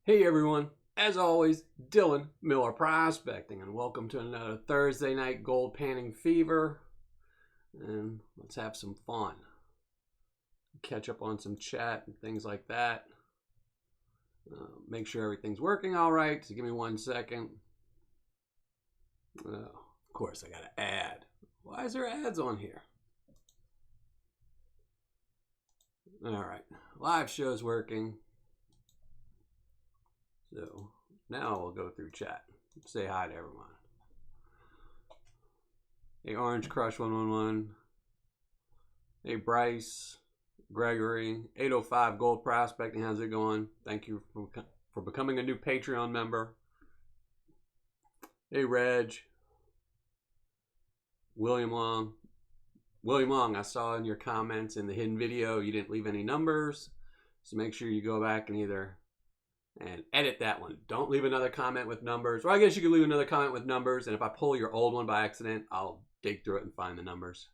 Hey everyone, as always, Dylan Miller Prospecting, and welcome to another Thursday night gold panning fever. And let's have some fun. Catch up on some chat and things like that. Make sure everything's working all right. So give me 1 second. Of course, I got to add. Why is there ads on here? All right, live show's working. So now we'll go through chat. Say hi to everyone. Hey, Orange Crush 111. Hey, Bryce, Gregory, 805 Gold Prospecting. How's it going? Thank you for becoming a new Patreon member. Hey, Reg, William Long. William Long, I saw in your comments in the hidden video you didn't leave any numbers, so make sure you go back and edit that one. Don't leave another comment with numbers. Or I guess you could leave another comment with numbers, and if I pull your old one by accident, I'll dig through it and find the numbers.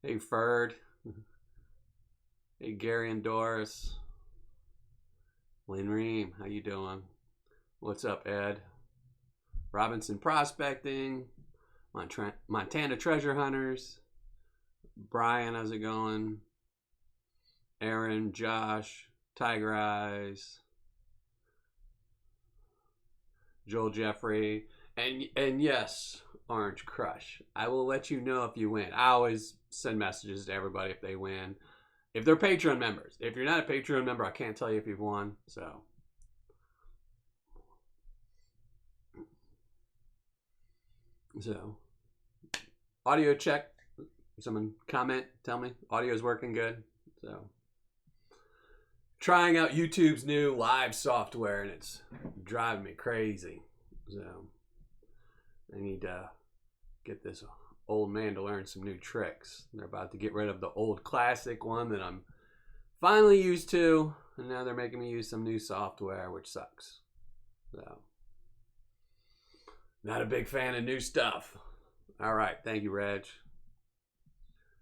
Hey, Ferd. Hey, Gary and Doris. Lynn Ream, how you doing? What's up, Ed? Robinson Prospecting. Montana Treasure Hunters. Brian, how's it going? Aaron, Josh, Tiger Eyes, Joel Jeffrey, and yes, Orange Crush. I will let you know if you win. I always send messages to everybody if they win. If they're Patreon members. If you're not a Patreon member, I can't tell you if you've won. So audio check. Someone comment, tell me audio's working good. So trying out YouTube's new live software, and it's driving me crazy. So I need to get this old man to learn some new tricks. They're about to get rid of the old classic one that I'm finally used to, and now they're making me use some new software, which sucks. So not a big fan of new stuff. All right, thank you, Reg.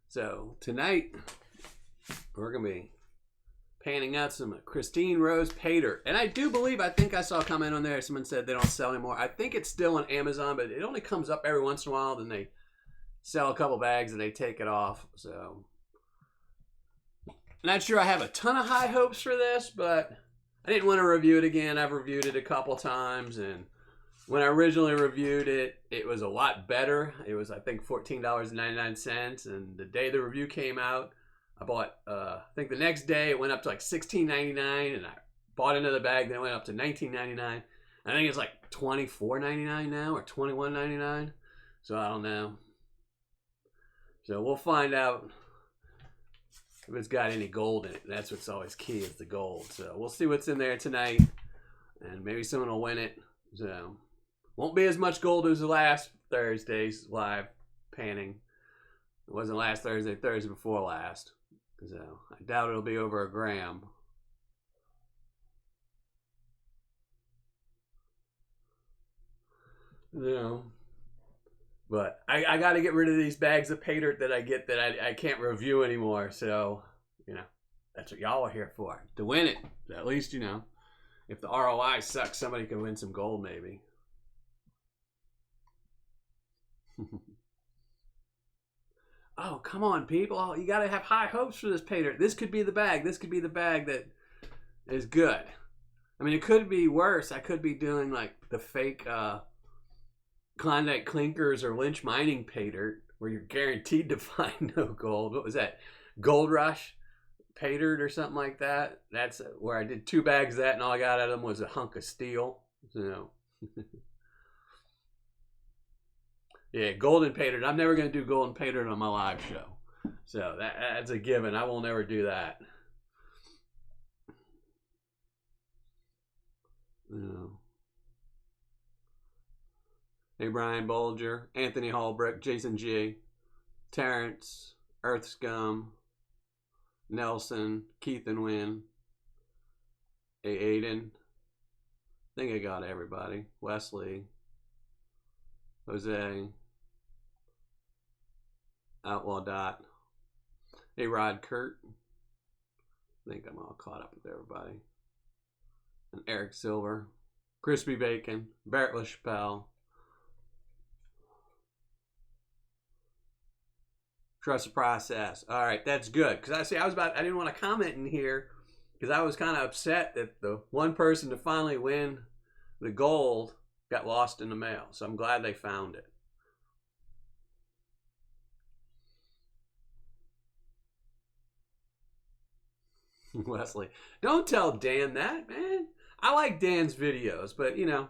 So tonight we're gonna be panning out some Christine Rose Paydirt. And I think I saw a comment on there. Someone said they don't sell anymore. I think it's still on Amazon, but it only comes up every once in a while. Then they sell a couple bags and they take it off. So not sure I have a ton of high hopes for this, but I didn't want to review it again. I've reviewed it a couple times, and when I originally reviewed it, it was a lot better. It was, I think, $14.99, and the day the review came out, I bought, I think the next day it went up to like $16.99, and I bought another bag, then it went up to $19.99. I think it's like $24.99 now, or $21.99, so I don't know. So we'll find out if it's got any gold in it. That's what's always key, is the gold. So we'll see what's in there tonight, and maybe someone will win it. So won't be as much gold as the last Thursday's live panning. It wasn't last Thursday, Thursday before last. So I doubt it'll be over a gram. No. But I got to get rid of these bags of Paydirt that I get that I can't review anymore. So, that's what y'all are here for. To win it. At least, if the ROI sucks, somebody can win some gold maybe. Oh, come on, people. You got to have high hopes for this Paydirt. This could be the bag. This could be the bag that is good. I mean, it could be worse. I could be doing like the fake Klondike Clinkers or Lynch Mining Paydirt, where you're guaranteed to find no gold. What was that? Gold Rush Paydirt or something like that. That's where I did 2 bags of that, and all I got out of them was a hunk of steel. So yeah, golden Paydirt. I'm never going to do golden Paydirt on my live show. So that's a given. I will never do that. No. Hey, Brian Bolger, Anthony Hallbrick, Jason G, Terrence, Earth Scum, Nelson, Keith and Wynn, hey, Aiden. I think I got everybody. Wesley, Jose, Outlaw Dot. Hey, Rod Kurt. I think I'm all caught up with everybody. And Eric Silver, Crispy Bacon, Barrett LaChapelle, Trust the Process. All right, that's good. Because I didn't want to comment in here because I was kind of upset that the one person to finally win the gold got lost in the mail. So I'm glad they found it. Wesley, don't tell Dan that, man. I like Dan's videos, but you know,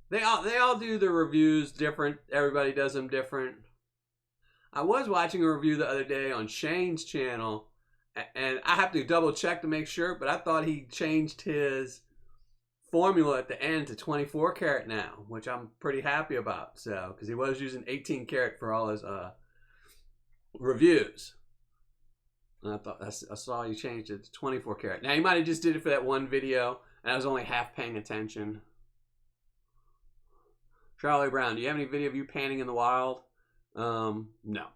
they all do the reviews different. Everybody does them different. I was watching a review the other day on Shane's channel, and I have to double check to make sure, but I thought he changed his formula at the end to 24 karat now, which I'm pretty happy about. So, because he was using 18 karat for all his reviews. And I saw you changed it to 24 karat. Now, he might have just did it for that one video, and I was only half paying attention. Charlie Brown, do you have any video of you panning in the wild? No.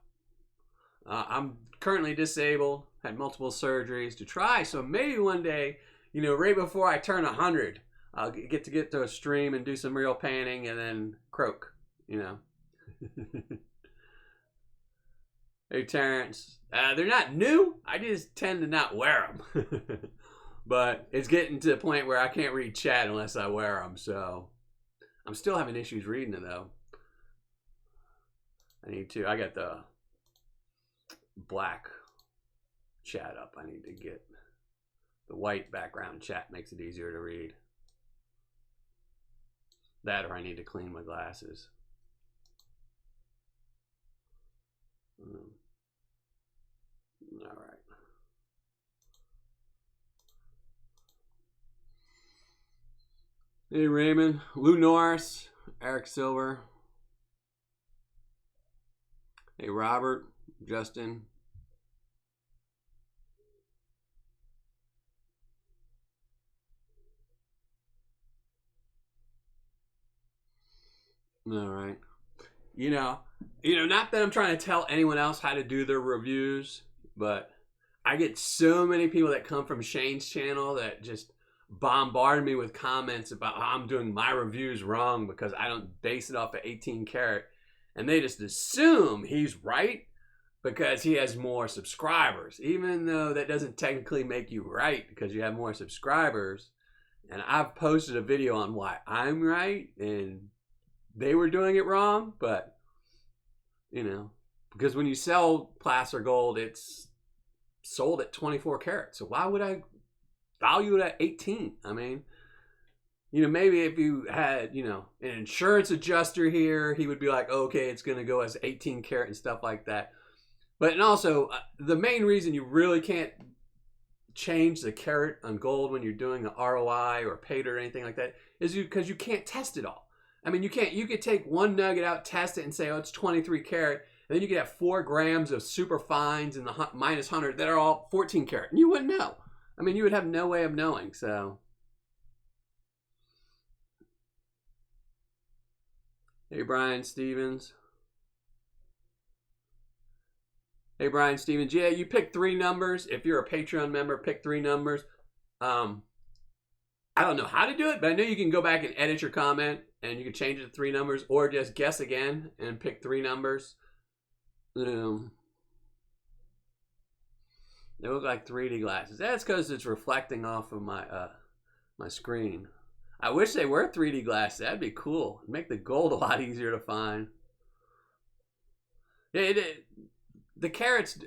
I'm currently disabled, had multiple surgeries to try, so maybe one day, you know, right before I turn 100, I'll get to a stream and do some real panning and then croak, you know. Hey, Terrence. They're not new. I just tend to not wear them. But it's getting to the point where I can't read chat unless I wear them. So I'm still having issues reading it, though. I need to. I got the black chat up. I need to get the white background chat. Makes it easier to read. That or I need to clean my glasses. All right. Hey, Raymond, Lou Norris, Eric Silver. Hey, Robert, Justin. All right. You know, not that I'm trying to tell anyone else how to do their reviews, but I get so many people that come from Shane's channel that just bombard me with comments about how I'm doing my reviews wrong because I don't base it off of 18 karat. And they just assume he's right because he has more subscribers, even though that doesn't technically make you right because you have more subscribers. And I've posted a video on why I'm right and they were doing it wrong, but you know, because when you sell placer gold, it's sold at 24 karat. So why would I value it at 18? I mean, you know, maybe if you had, you know, an insurance adjuster here, he would be like, okay, it's going to go as 18 karat and stuff like that. But and also, the main reason you really can't change the karat on gold when you're doing an ROI or Paydirt or anything like that is because you can't test it all. I mean, you could take one nugget out, test it, and say, oh, it's 23 karat. And then you could have 4 grams of super fines in the minus 100 that are all 14 karat. And you wouldn't know. I mean, you would have no way of knowing. So, hey, Brian Stevens. Hey, Brian Stevens. Yeah, you pick 3 numbers. If you're a Patreon member, pick 3 numbers. I don't know how to do it, but I know you can go back and edit your comment and you can change it to 3 numbers or just guess again and pick 3 numbers. They look like 3D glasses. That's because it's reflecting off of my my screen. I wish they were 3D glasses. That'd be cool. It'd make the gold a lot easier to find. Yeah, the carats,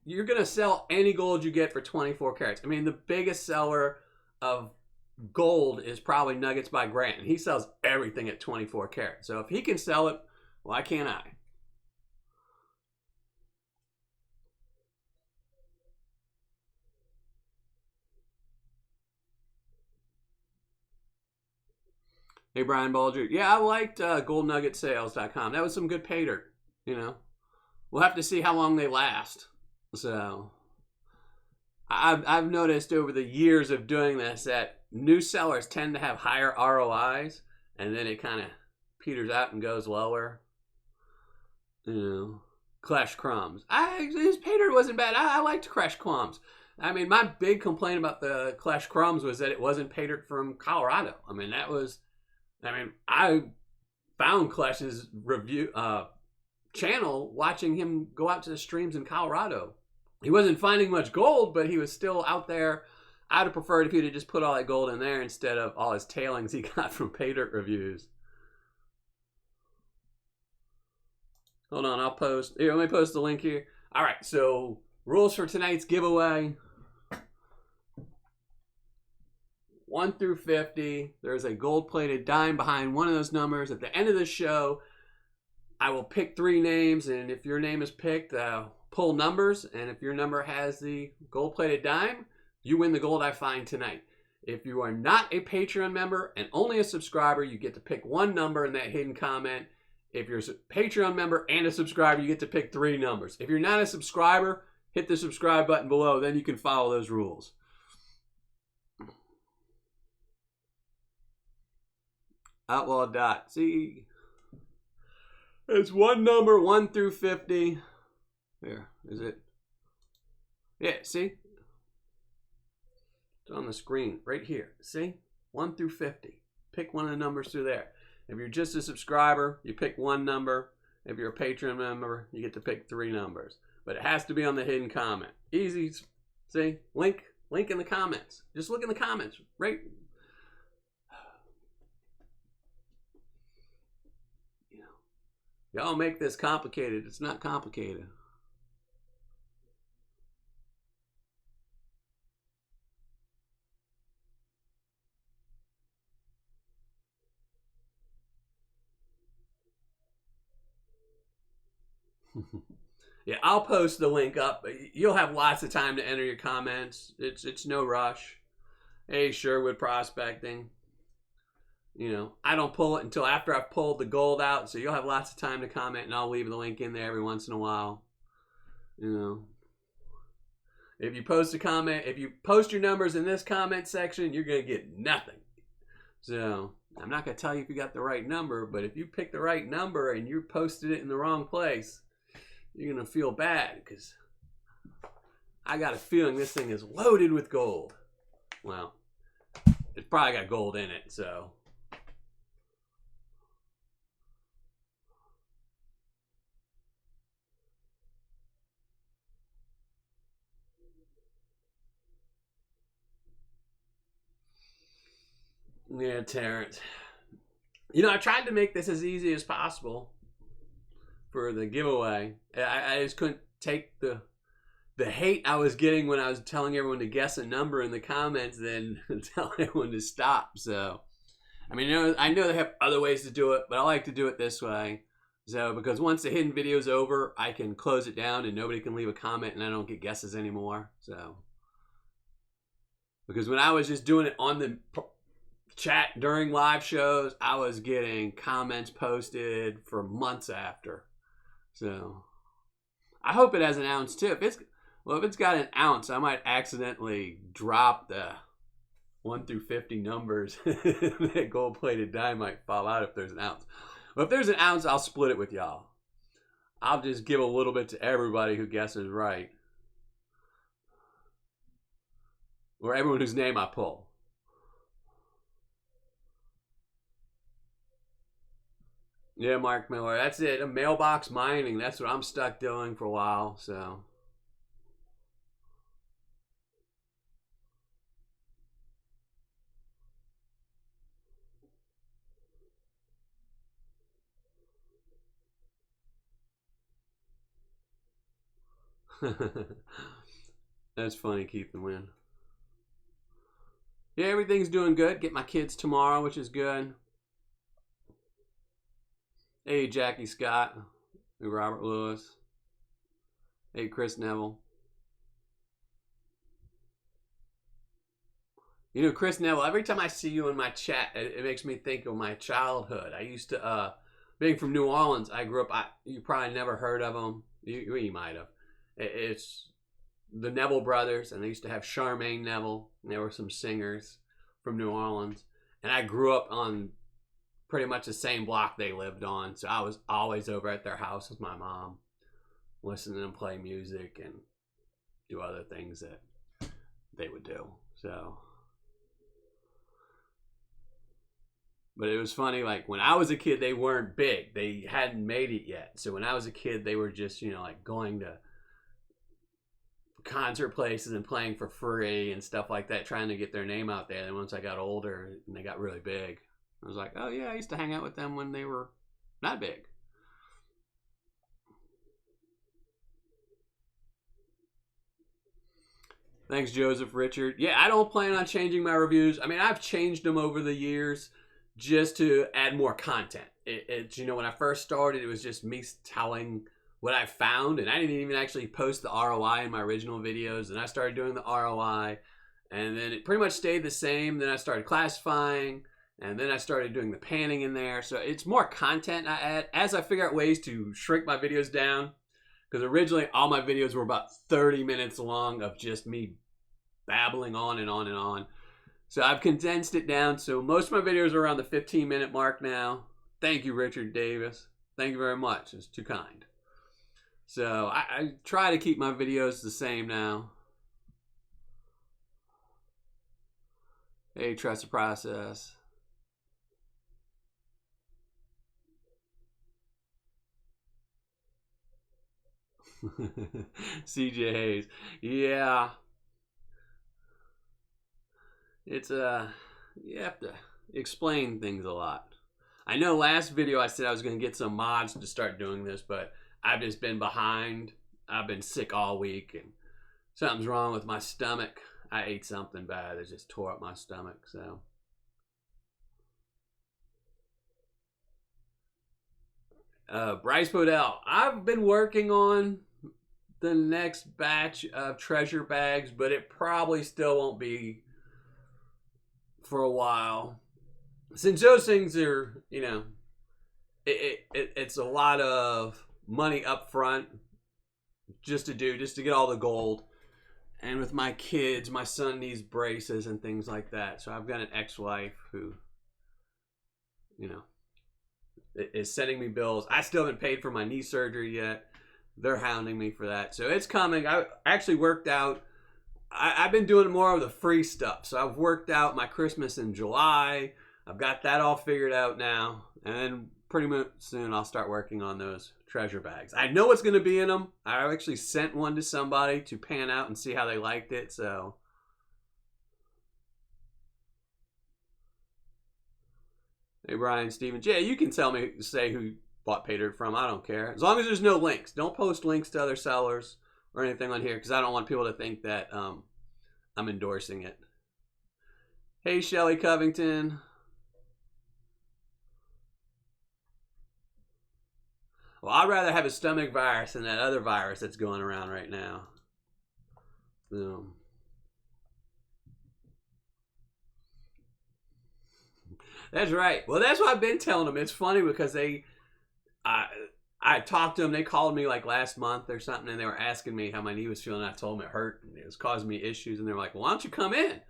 you're going to sell any gold you get for 24 carats. I mean, the biggest seller of gold is probably Nuggets by Grant. And he sells everything at 24 karat. So if he can sell it, why can't I? Hey, Brian Bulger. Yeah, I liked goldnuggetsales.com. That was some good pay dirt, you know. We'll have to see how long they last. So I've noticed over the years of doing this that new sellers tend to have higher ROIs, and then it kind of peters out and goes lower. You know, Crash Crumbs. His pay dirt wasn't bad. I liked Crash Crumbs. I mean, my big complaint about the Clash Crumbs was that it wasn't Paydirt from Colorado. I mean, I found Clash's review channel watching him go out to the streams in Colorado. He wasn't finding much gold, but he was still out there. I'd have preferred if he'd have just put all that gold in there instead of all his tailings he got from Paydirt reviews. Hold on, I'll post. Here, let me post the link here. All right, so rules for tonight's giveaway. 1 through 50. There's a gold-plated dime behind one of those numbers. At the end of the show, I will pick 3 names, and if your name is picked, pull numbers. And if your number has the gold-plated dime, you win the gold I find tonight. If you are not a Patreon member and only a subscriber, you get to pick 1 number in that hidden comment. If you're a Patreon member and a subscriber, you get to pick 3 numbers. If you're not a subscriber, hit the subscribe button below. Then you can follow those rules. Outlaw dot. See, it's 1 number, 1 through 50. There, is it? Yeah, see? It's on the screen right here. See? 1 through 50. Pick one of the numbers through there. If you're just a subscriber, you pick 1 number. If you're a Patreon member, you get to pick 3 numbers. But it has to be on the hidden comment. Easy. See? Link in the comments. Just look in the comments. Right? Y'all make this complicated. It's not complicated. Yeah, I'll post the link up. You'll have lots of time to enter your comments. It's no rush. Hey, Sherwood Prospecting. You know, I don't pull it until after I've pulled the gold out, so you'll have lots of time to comment, and I'll leave the link in there every once in a while. You know, if you post a comment, if you post your numbers in this comment section, you're going to get nothing. So I'm not going to tell you if you got the right number, but if you pick the right number and you posted it in the wrong place, you're going to feel bad because I got a feeling this thing is loaded with gold. Well, it's probably got gold in it, so. Yeah, Terrence. You know, I tried to make this as easy as possible for the giveaway. I just couldn't take the hate I was getting when I was telling everyone to guess a number in the comments, then tell everyone to stop. So, I mean, I know they have other ways to do it, but I like to do it this way. So, because once the hidden video is over, I can close it down and nobody can leave a comment and I don't get guesses anymore. So, because when I was just doing it on the chat during live shows, I was getting comments posted for months after. So I hope it has an ounce too. If it's got an ounce, I might accidentally drop the 1 through 50 numbers. That gold-plated dime might fall out if there's an ounce. But if there's an ounce, I'll split it with y'all. I'll just give a little bit to everybody who guesses right, or everyone whose name I pull. Yeah, Mark Miller. That's it. A mailbox mining. That's what I'm stuck doing for a while. So. That's funny, Keith and Win. Yeah, everything's doing good. Get my kids tomorrow, which is good. Hey, Jackie Scott. Hey, Robert Lewis. Hey, Chris Neville. You know, Chris Neville, every time I see you in my chat, it makes me think of my childhood. I used to, being from New Orleans, I grew up, you probably never heard of them. You might have. It's the Neville brothers, and they used to have Charmaine Neville, and there were some singers from New Orleans. And I grew up on pretty much the same block they lived on, so I was always over at their house with my mom, listening to them play music and do other things that they would do. So, but it was funny, like when I was a kid, they weren't big. They hadn't made it yet. So when I was a kid, they were just, like going to concert places and playing for free and stuff like that, trying to get their name out there. And once I got older and they got really big, I was like, oh yeah, I used to hang out with them when they were not big. Thanks, Joseph Richard. Yeah, I don't plan on changing my reviews. I mean, I've changed them over the years just to add more content. It's, when I first started, it was just me telling what I found, and I didn't even actually post the ROI in my original videos. And I started doing the ROI, and then it pretty much stayed the same. Then I started classifying, and then I started doing the panning in there. So it's more content I add as I figure out ways to shrink my videos down. Because originally all my videos were about 30 minutes long of just me babbling on and on and on. So I've condensed it down. So most of my videos are around the 15-minute mark now. Thank you, Richard Davis. Thank you very much. It's too kind. So I try to keep my videos the same now. Hey, trust the process. CJ Hayes. Yeah. It's you have to explain things a lot. I know last video I said I was going to get some mods to start doing this, but I've just been behind. I've been sick all week and something's wrong with my stomach. I ate something bad that just tore up my stomach, so. Bryce Podell, I've been working on the next batch of treasure bags, but it probably still won't be for a while. Since those things are, it's a lot of money up front just to get all the gold. And with my kids, my son needs braces and things like that. So I've got an ex-wife who, is sending me bills. I still haven't paid for my knee surgery yet. They're hounding me for that. So it's coming. I actually worked out. I've been doing more of the free stuff. So I've worked out my Christmas in July. I've got that all figured out now. And then pretty much soon I'll start working on those treasure bags. I know what's going to be in them. I actually sent one to somebody to pan out and see how they liked it. So hey, Brian Stevens. Yeah, you can say who bought Paydirt from. I don't care. As long as there's no links. Don't post links to other sellers or anything on here because I don't want people to think that I'm endorsing it. Hey, Shelly Covington. Well, I'd rather have a stomach virus than that other virus that's going around right now. That's right. Well, that's what I've been telling them. It's funny because I talked to them. They called me like last month or something, and they were asking me how my knee was feeling. I told them it hurt, and it was causing me issues. And they were like, well, why don't you come in?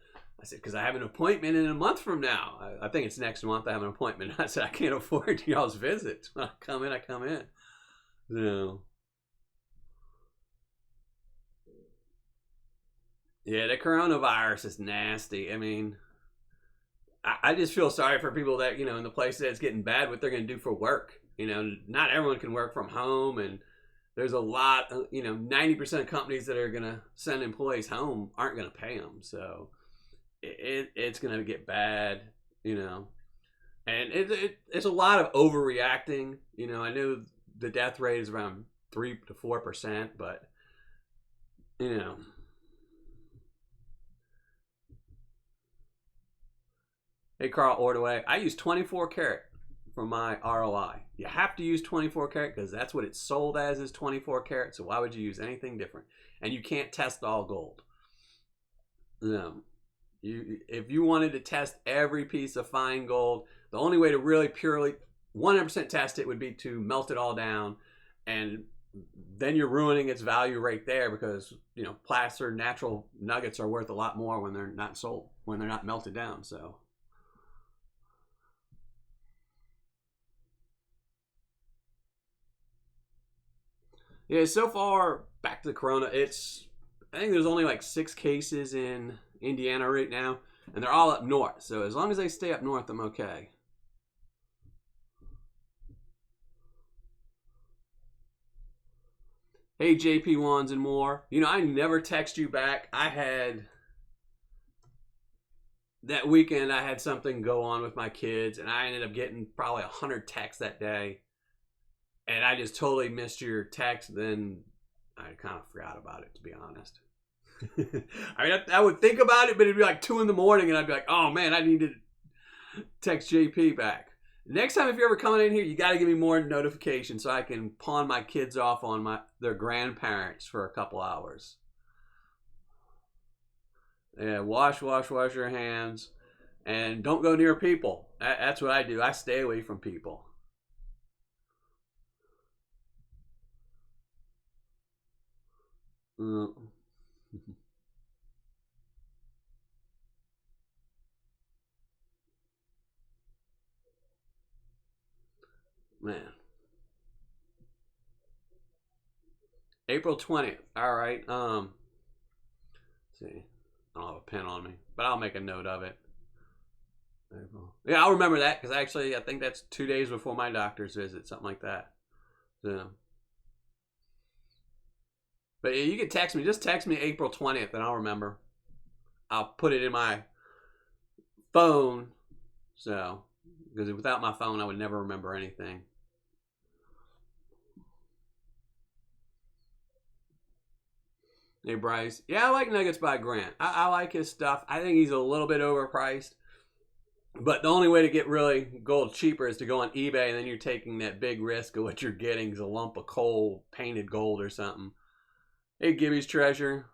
I said, because I have an appointment in a month from now. I think it's next month I have an appointment. I said, I can't afford y'all's visit. When I come in, I come in. No. Yeah, the coronavirus is nasty. I mean, I just feel sorry for people that, in the place that it's getting bad, what they're going to do for work. Not everyone can work from home, and there's a lot, 90% of companies that are going to send employees home aren't going to pay them. So it's going to get bad, and it's a lot of overreacting. I know the death rate is around 3 to 4%, but, Hey, Carl Ordway, I use 24 karat for my ROI. You have to use 24 karat because that's what it's sold as, is 24 karat. So why would you use anything different? And you can't test all gold. If you wanted to test every piece of fine gold, the only way to really purely 100% test it would be to melt it all down, and then you're ruining its value right there because placer natural nuggets are worth a lot more when they're not sold, when they're not melted down. So. Yeah, so far, back to the corona, it's I think there's only like 6 cases in Indiana right now, and they're all up north. So as long as they stay up north, I'm okay. Hey, JP Wands and more. You know, I never text you back. I had that weekend, I had something go on with my kids, and I ended up getting probably 100 texts that day. And I just totally missed your text. Then I kind of forgot about it, to be honest. I mean, I would think about it, but it'd be like 2 in the morning, and I'd be like, oh man, I need to text JP back. Next time, if you're ever coming in here, you got to give me more notifications so I can pawn my kids off on their grandparents for a couple hours. Yeah, wash your hands, and don't go near people. That's what I do. I stay away from people. Man. April 20th. All right. Let's see. I don't have a pen on me, but I'll make a note of it. Yeah, I'll remember that because actually I think that's 2 days before my doctor's visit, something like that. So, but yeah, you can text me. Just text me April 20th and I'll remember. I'll put it in my phone. So, because without my phone, I would never remember anything. Hey, Bryce. Yeah, I like Nuggets by Grant. I like his stuff. I think he's a little bit overpriced. But the only way to get really gold cheaper is to go on eBay, and then you're taking that big risk of what you're getting is a lump of coal, painted gold or something. Hey, Gibby's Treasure.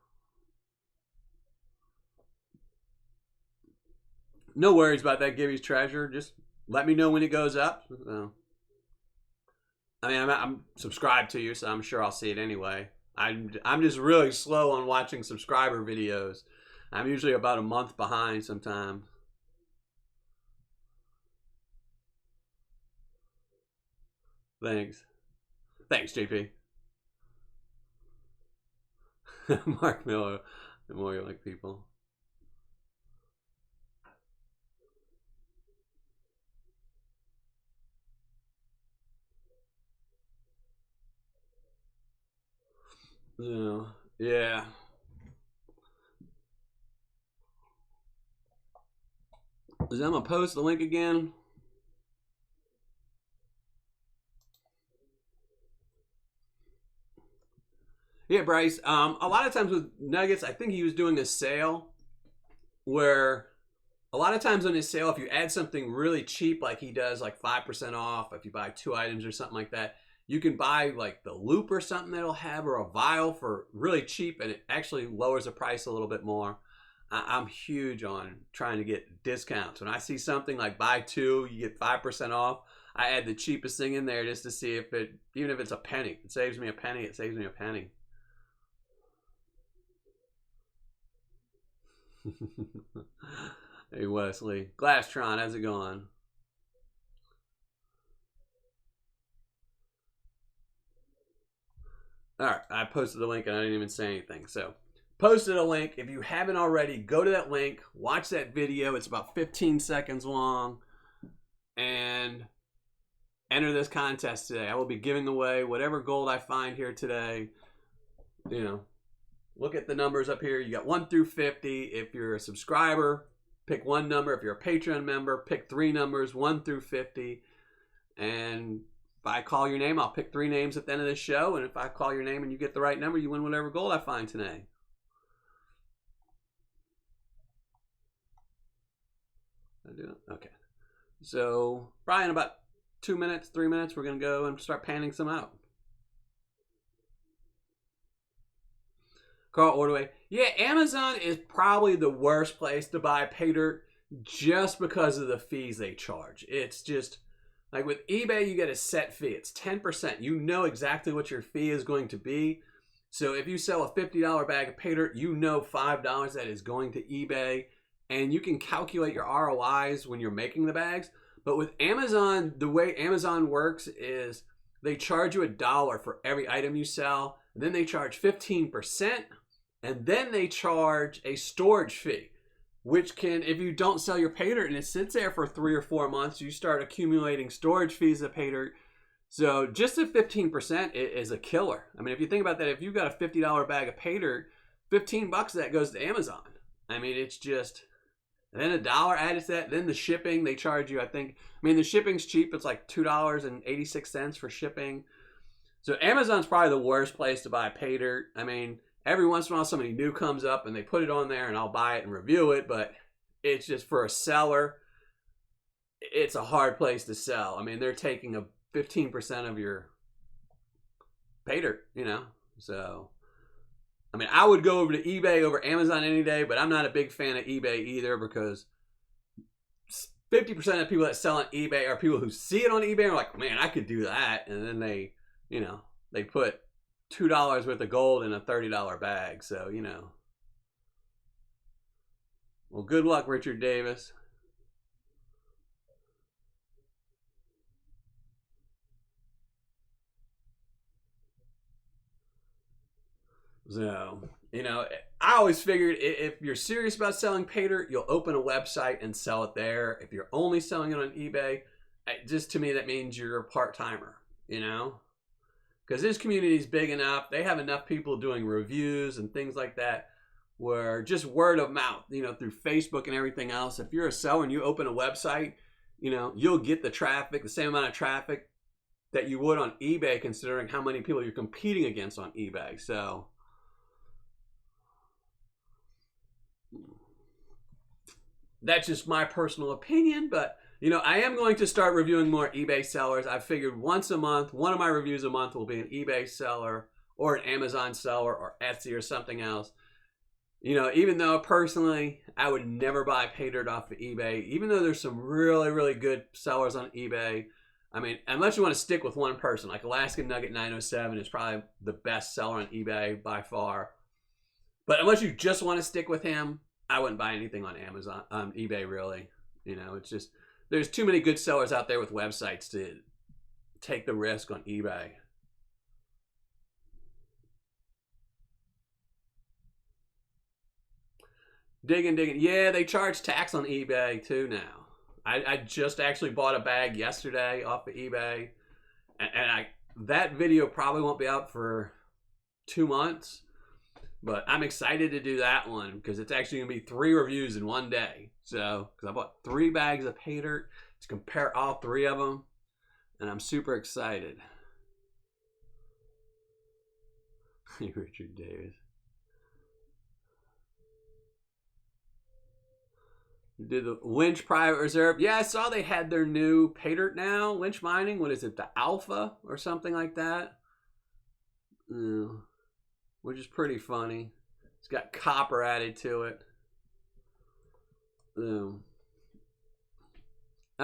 No worries about that, Gibby's Treasure. Just let me know when it goes up. So, I mean, I'm subscribed to you, so I'm sure I'll see it anyway. I'm just really slow on watching subscriber videos. I'm usually about a month behind sometimes. Thanks, JP. Mark Miller, the more you like people. Yeah. Is I'm gonna post the link again? Yeah, Bryce. A lot of times with Nuggets, I think he was doing a sale where a lot of times on his sale, if you add something really cheap, like he does, like 5% off, if you buy 2 items or something like that, you can buy like the loop or something that'll have, or a vial for really cheap, and it actually lowers the price a little bit more. I'm huge on trying to get discounts. When I see something like buy 2, you get 5% off, I add the cheapest thing in there just to see if it, even if it's a penny, it saves me a penny, it saves me a penny. Hey, Wesley. Glasstron, how's it going? All right, I posted the link and I didn't even say anything. So, posted a link. If you haven't already, go to that link, watch that video. It's about 15 seconds long, and enter this contest today. I will be giving away whatever gold I find here today. You know, look at the numbers up here. You got 1 through 50. If you're a subscriber, pick 1 number. If you're a Patreon member, pick 3 numbers, 1 through 50. And if I call your name, I'll pick 3 names at the end of the show. And if I call your name and you get the right number, you win whatever gold I find today. I do it? Okay. So, probably in about 2 minutes, 3 minutes, we're going to go and start panning some out. Carl Ordway. Yeah, Amazon is probably the worst place to buy Paydirt just because of the fees they charge. It's just, like with eBay, you get a set fee. It's 10%. You know exactly what your fee is going to be. So if you sell a $50 bag of Paydirt, you know $5 that is going to eBay. And you can calculate your ROIs when you're making the bags. But with Amazon, the way Amazon works is they charge you $1 for every item you sell. Then they charge 15% and then they charge a storage fee, which can, if you don't sell your Paydirt and it sits there for 3 or 4 months, you start accumulating storage fees of Paydirt. So just the 15% is a killer. I mean, if you think about that, if you've got a $50 bag of Paydirt, $15 of that goes to Amazon. I mean, it's just, and then $1 added to that. Then the shipping, they charge you, I think, I mean, the shipping's cheap. It's like $2.86 for shipping. So Amazon's probably the worst place to buy Paydirt. I mean, every once in a while somebody new comes up and they put it on there and I'll buy it and review it, but it's just, for a seller, it's a hard place to sell. I mean, they're taking a 15% of your Paydirt, you know. So, I mean, I would go over to eBay over Amazon any day, but I'm not a big fan of eBay either, because 50% of people that sell on eBay are people who see it on eBay and are like, man, I could do that. And then they, you know, they put $2 worth of gold in a $30 bag. So, you know. Well, good luck, Richard Davis. So, you know, I always figured if you're serious about selling Paydirt, you'll open a website and sell it there. If you're only selling it on eBay, just to me, that means you're a part-timer, you know? Because this community is big enough. They have enough people doing reviews and things like that, where just word of mouth, you know, through Facebook and everything else. If you're a seller and you open a website, you know, you'll get the traffic, the same amount of traffic that you would on eBay, considering how many people you're competing against on eBay. So that's just my personal opinion, but you know, I am going to start reviewing more eBay sellers. I figured once a month, one of my reviews a month will be an eBay seller or an Amazon seller or Etsy or something else. You know, even though personally I would never buy Paydirt off of eBay, even though there's some really, really good sellers on eBay. I mean, unless you want to stick with one person, like Alaska Nugget 907 is probably the best seller on eBay by far. But unless you just want to stick with him, I wouldn't buy anything on Amazon, eBay really. You know, it's just, there's too many good sellers out there with websites to take the risk on eBay. Digging. Yeah, they charge tax on eBay too now. I just actually bought a bag yesterday off of eBay. And that video probably won't be out for 2 months. But I'm excited to do that one because it's actually going to be 3 reviews in one day. So, because I bought 3 bags of Paydirt to compare all 3 of them. And I'm super excited. Richard Davis. Did the Lynch Private Reserve. Yeah, I saw they had their new Paydirt now. Lynch Mining. What is it? The Alpha or something like that? Which is pretty funny. It's got copper added to it. I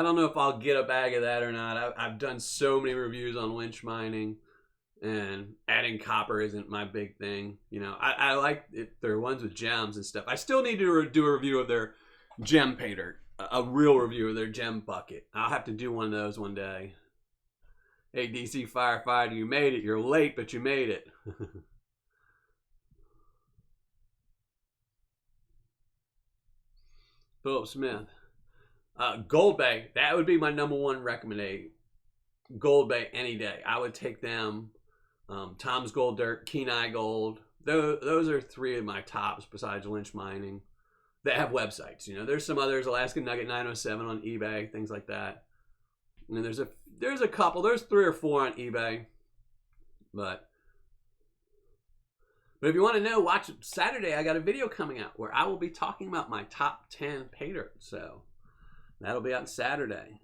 don't know if I'll get a bag of that or not. I've done so many reviews on Lynch Mining, and adding copper isn't my big thing. You know, I like it, their ones with gems and stuff. I still need to do a review of their gem Paydirt, a real review of their gem bucket. I'll have to do one of those one day. Hey, DC Firefighter, you made it. You're late, but you made it. Philip Smith. Gold Bay, that would be my #1 recommendation. Gold Bay any day. I would take them. Tom's Gold Dirt, Kenai Gold. Those are 3 of my tops besides Lynch Mining that have websites. You know, there's some others, Alaska Nugget 907 on eBay, things like that. And there's a couple. There's 3 or 4 on eBay. But if you want to know, watch Saturday. I got a video coming out where I will be talking about my top 10 Paydirt. So that'll be out Saturday.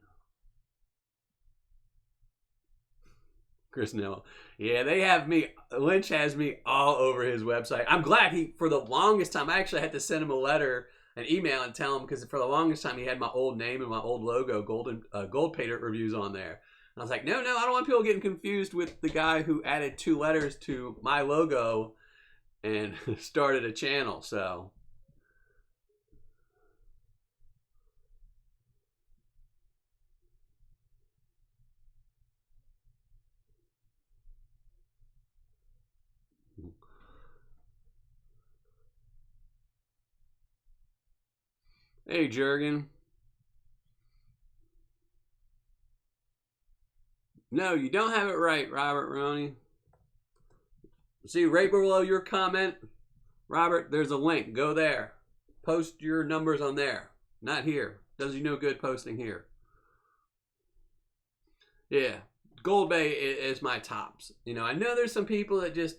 Chris Nell. Yeah, they have me. Lynch has me all over his website. I'm glad for the longest time, I actually had to send him a letter, an email, and tell him, because for the longest time he had my old name and my old logo, Gold Paydirt Reviews on there. And I was like, no, I don't want people getting confused with the guy who added 2 letters to my logo and started a channel. So Hey, Jurgen. No, you don't have it right, Robert Roney. See, right below your comment, Robert, there's a link. Go there. Post your numbers on there. Not here. Does you no good posting here. Yeah. Gold Bay is my tops. You know, I know there's some people that just,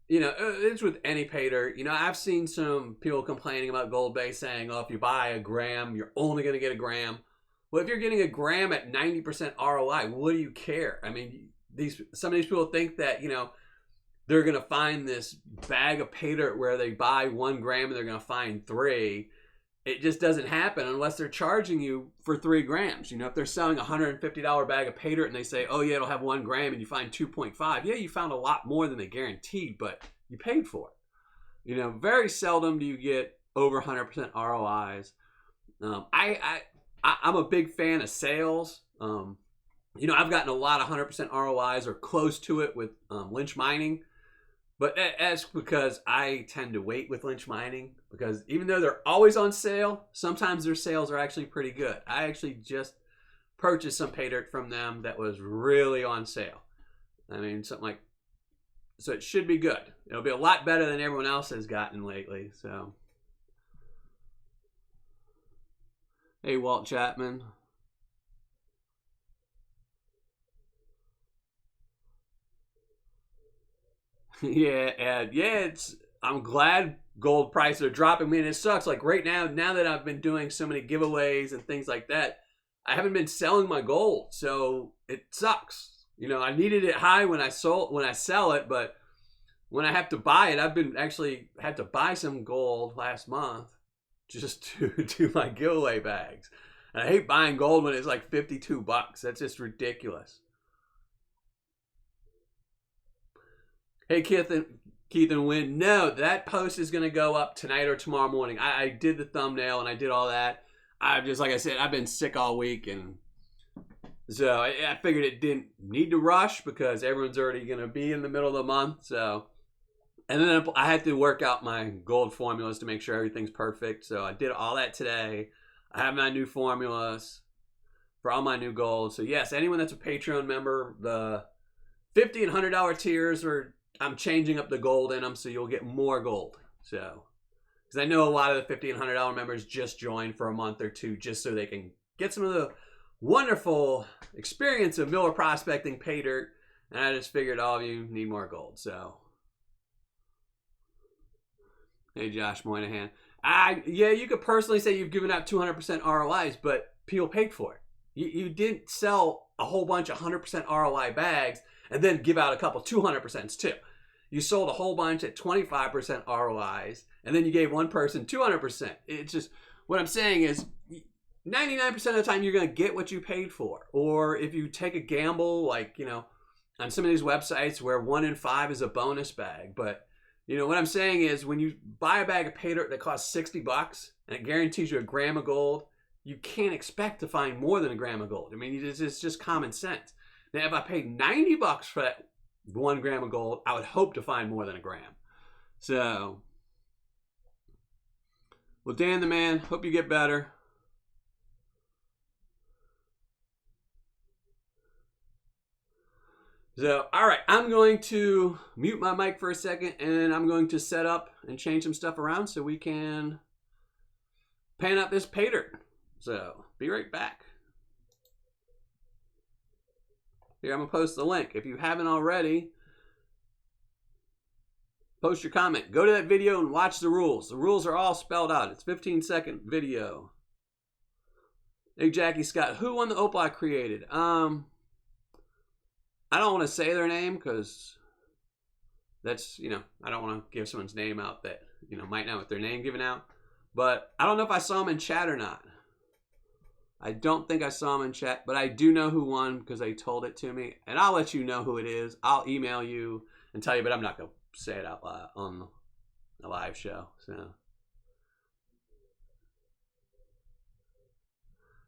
you know, it's with any Paydirt. You know, I've seen some people complaining about Gold Bay saying, oh, if you buy a gram, you're only going to get a gram. Well, if you're getting a gram at 90% ROI, what do you care? I mean, some of these people think that, you know, they're going to find this bag of Paydirt where they buy 1 gram and they're going to find 3. It just doesn't happen unless they're charging you for 3 grams. You know, if they're selling a $150 bag of Paydirt and they say, oh yeah, it'll have 1 gram and you find 2.5. Yeah, you found a lot more than they guaranteed, but you paid for it. You know, very seldom do you get over 100% ROIs. I'm a big fan of sales. You know, I've gotten a lot of 100% ROIs or close to it with lynch mining. But that's because I tend to wait with lynch mining, because even though they're always on sale, sometimes their sales are actually pretty good. I actually just purchased some Paydirt from them that was really on sale. I mean, something like, so it should be good. It'll be a lot better than everyone else has gotten lately. So, hey, Walt Chapman. Yeah, I'm glad gold prices are dropping. Man, it sucks. Like right now that I've been doing so many giveaways and things like that, I haven't been selling my gold, so it sucks. You know, I needed it high when I sell it, but when I have to buy it, I've been actually had to buy some gold last month just to do my giveaway bags. And I hate buying gold when it's like $52. That's just ridiculous. Hey, Keith and Wynn. No, that post is going to go up tonight or tomorrow morning. I did the thumbnail and I did all that. Like I said, I've been sick all week, and so I figured it didn't need to rush because everyone's already going to be in the middle of the month. So, and then I had to work out my gold formulas to make sure everything's perfect. So I did all that today. I have my new formulas for all my new gold. So yes, anyone that's a Patreon member, the $50 and $100 tiers I'm changing up the gold in them, so you'll get more gold. So, because I know a lot of the $50 and $100 members just join for a month or two just so they can get some of the wonderful experience of Miller prospecting Paydirt, and I just figured all of you need more gold. So, hey, Josh Moynihan. Yeah, you could personally say you've given out 200% ROIs, but people paid for it. You didn't sell a whole bunch of 100% ROI bags and then give out a couple 200% too. You sold a whole bunch at 25% ROIs, and then you gave one person 200%. It's just, what I'm saying is 99% of the time you're going to get what you paid for. Or if you take a gamble, like, you know, on some of these websites where 1 in 5 is a bonus bag. But, you know, what I'm saying is when you buy a bag of Paydirt that costs $60 and it guarantees you a gram of gold, you can't expect to find more than a gram of gold. I mean, it's just common sense. Now, if I paid $90 for that 1 gram of gold, I would hope to find more than a gram. So, well, Dan the man, hope you get better. So, all right, I'm going to mute my mic for a second, and I'm going to set up and change some stuff around so we can pan out this Paydirt. So, be right back. Here, I'm going to post the link. If you haven't already, post your comment. Go to that video and watch the rules. The rules are all spelled out. It's a 15-second video. Hey, Jackie Scott. Who won the Opal I created? I don't want to say their name because that's, you know, I don't want to give someone's name out that, you know, might not want their name given out. But I don't know if I saw them in chat or not. I don't think I saw them in chat, but I do know who won because they told it to me. And I'll let you know who it is. I'll email you and tell you, but I'm not going to say it out loud on the live show.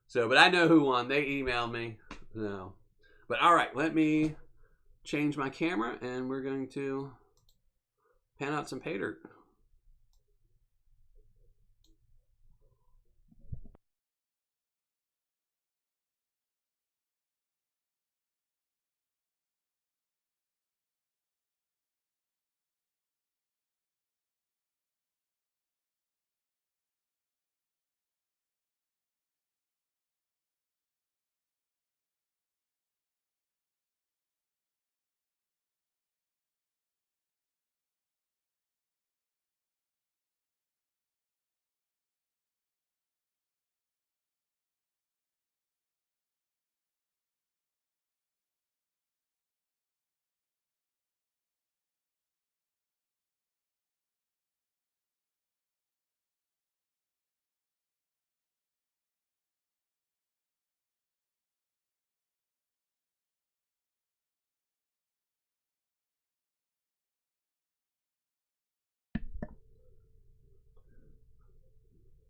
So, but I know who won. They emailed me. So, but all right, let me change my camera and we're going to pan out some Paydirt.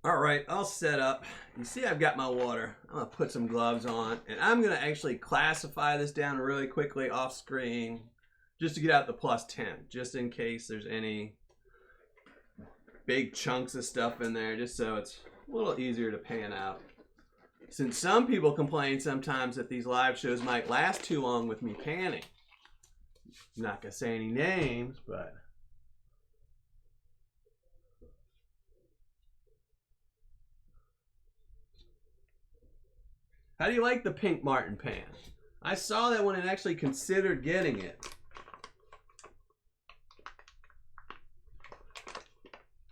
All right, I'll set up. You see I've got my water. I'm gonna put some gloves on, and I'm gonna actually classify this down really quickly off screen just to get out the +10, just in case there's any big chunks of stuff in there, just so it's a little easier to pan out. Since some people complain sometimes that these live shows might last too long with me panning. I'm not gonna say any names, but how do you like the pink Martin pan? I saw that one and actually considered getting it.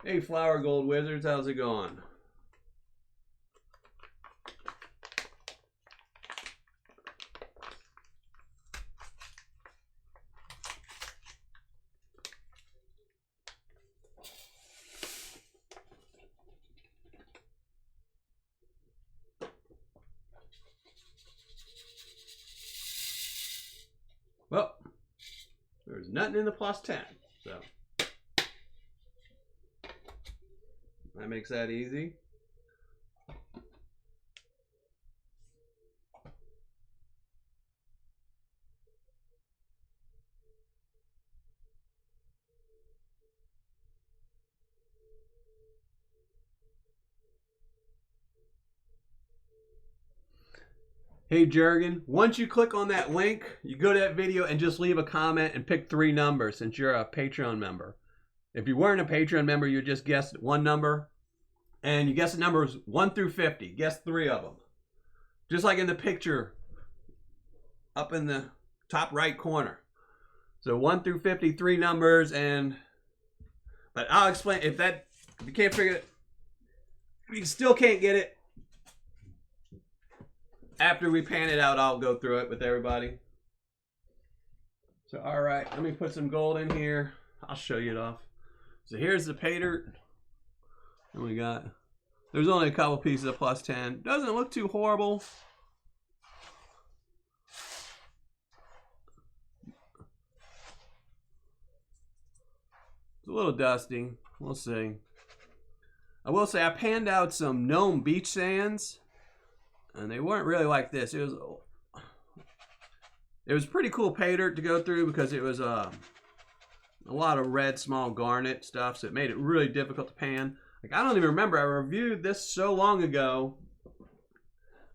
Hey, Flower Gold Wizards, how's it going? Well, there's nothing in the +10, so that makes that easy. Hey Jurgen, once you click on that link, you go to that video and just leave a comment and pick 3 numbers since you're a Patreon member. If you weren't a Patreon member, you just guessed one number, and you guess the numbers 1 through 50. Guess 3 of them. Just like in the picture up in the top right corner. So 1 through 50, 3 numbers, but I'll explain if you can't figure it, if you still can't get it, after we pan it out, I'll go through it with everybody. So, all right, let me put some gold in here. I'll show you it off. So here's the Paydirt. And there's only a couple pieces of +10. Doesn't look too horrible. It's a little dusty. We'll see. I will say I panned out some Gnome beach sands. And they weren't really like this. It was pretty cool Paydirt to go through because it was a lot of red small garnet stuff, so it made it really difficult to pan. Like, I don't even remember. I reviewed this so long ago.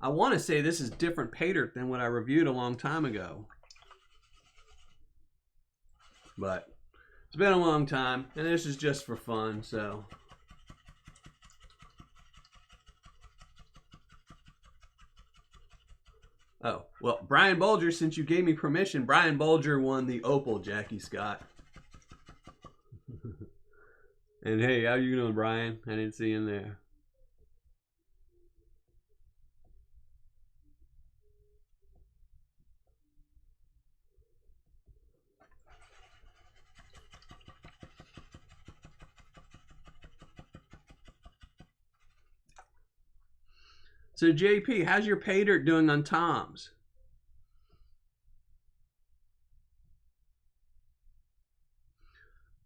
I want to say this is different Paydirt than what I reviewed a long time ago. But it's been a long time, and this is just for fun, so. Oh, well, Brian Bolger, since you gave me permission, Brian Bolger won the Opal, Jackie Scott. And hey, how you doing, Brian? I didn't see him there. So JP, how's your Paydirt doing on Tom's?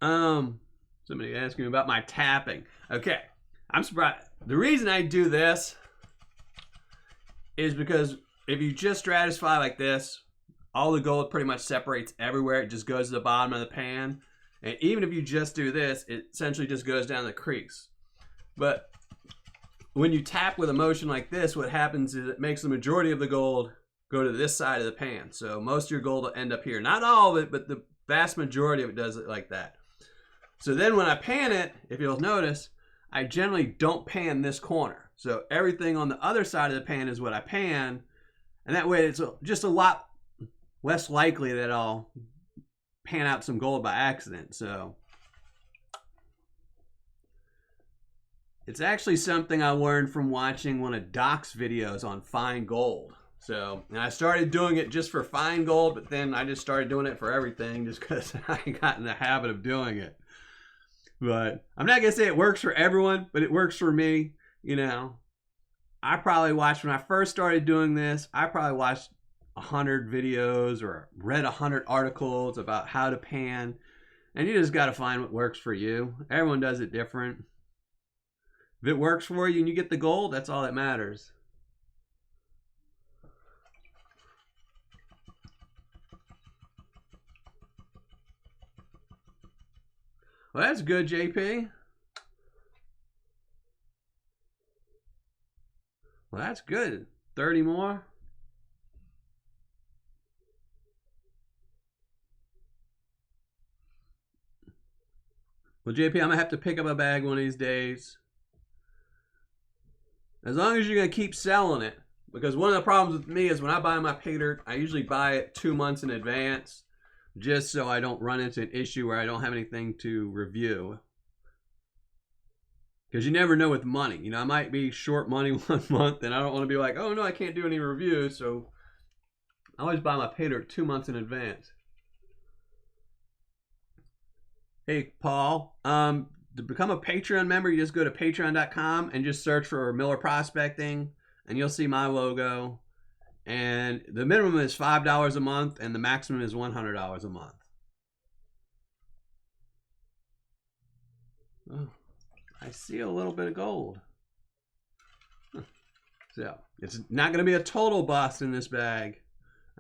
Somebody asked me about my tapping. Okay, I'm surprised. The reason I do this is because if you just stratify like this, all the gold pretty much separates everywhere. It just goes to the bottom of the pan. And even if you just do this, it essentially just goes down the crease. But when you tap with a motion like this, what happens is it makes the majority of the gold go to this side of the pan. So most of your gold will end up here. Not all of it, but the vast majority of it does it like that. So then when I pan it, if you'll notice, I generally don't pan this corner. So everything on the other side of the pan is what I pan. And that way it's just a lot less likely that I'll pan out some gold by accident. So it's actually something I learned from watching one of Doc's videos on fine gold. So, and I started doing it just for fine gold, but then I just started doing it for everything just because I got in the habit of doing it. But I'm not going to say it works for everyone, but it works for me. You know, I probably watched, when I first started doing this, I probably watched 100 videos or read 100 articles about how to pan. And you just got to find what works for you. Everyone does it different. If it works for you and you get the gold, that's all that matters. Well, that's good, JP. Well, that's good. 30 more. Well, JP, I'm going to have to pick up a bag one of these days. As long as you're going to keep selling it. Because one of the problems with me is when I buy my Paydirt, I usually buy it 2 months in advance. Just so I don't run into an issue where I don't have anything to review. Because you never know with money. You know, I might be short money 1 month and I don't want to be like, oh no, I can't do any reviews. So I always buy my Paydirt 2 months in advance. Hey, Paul. To become a Patreon member, you just go to patreon.com and just search for Miller Prospecting and you'll see my logo. And the minimum is $5 a month and the maximum is $100 a month. Oh, I see a little bit of gold. So it's not going to be a total bust in this bag.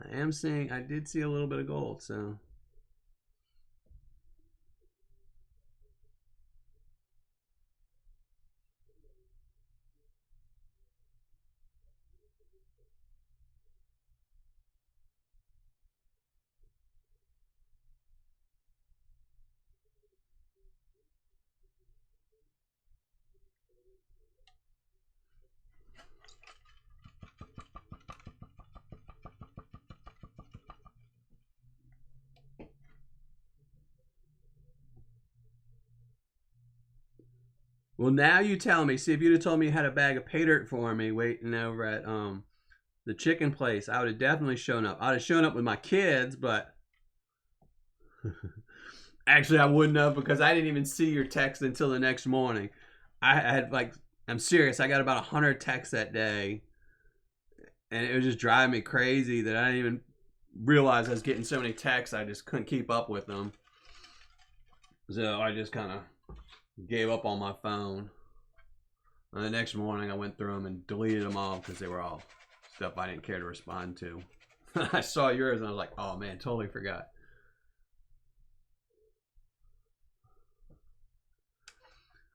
I did see a little bit of gold, so. Well, now you tell me. See, if you'd have told me you had a bag of Paydirt for me waiting over at the chicken place, I would have definitely shown up. I'd have shown up with my kids, but actually I wouldn't have because I didn't even see your text until the next morning. I had I'm serious. I got about 100 texts that day, and it was just driving me crazy that I didn't even realize I was getting so many texts. I just couldn't keep up with them. So I just kind of gave up on my phone. And the next morning I went through them and deleted them all because they were all stuff I didn't care to respond to. I saw yours and I was like, oh man, totally forgot.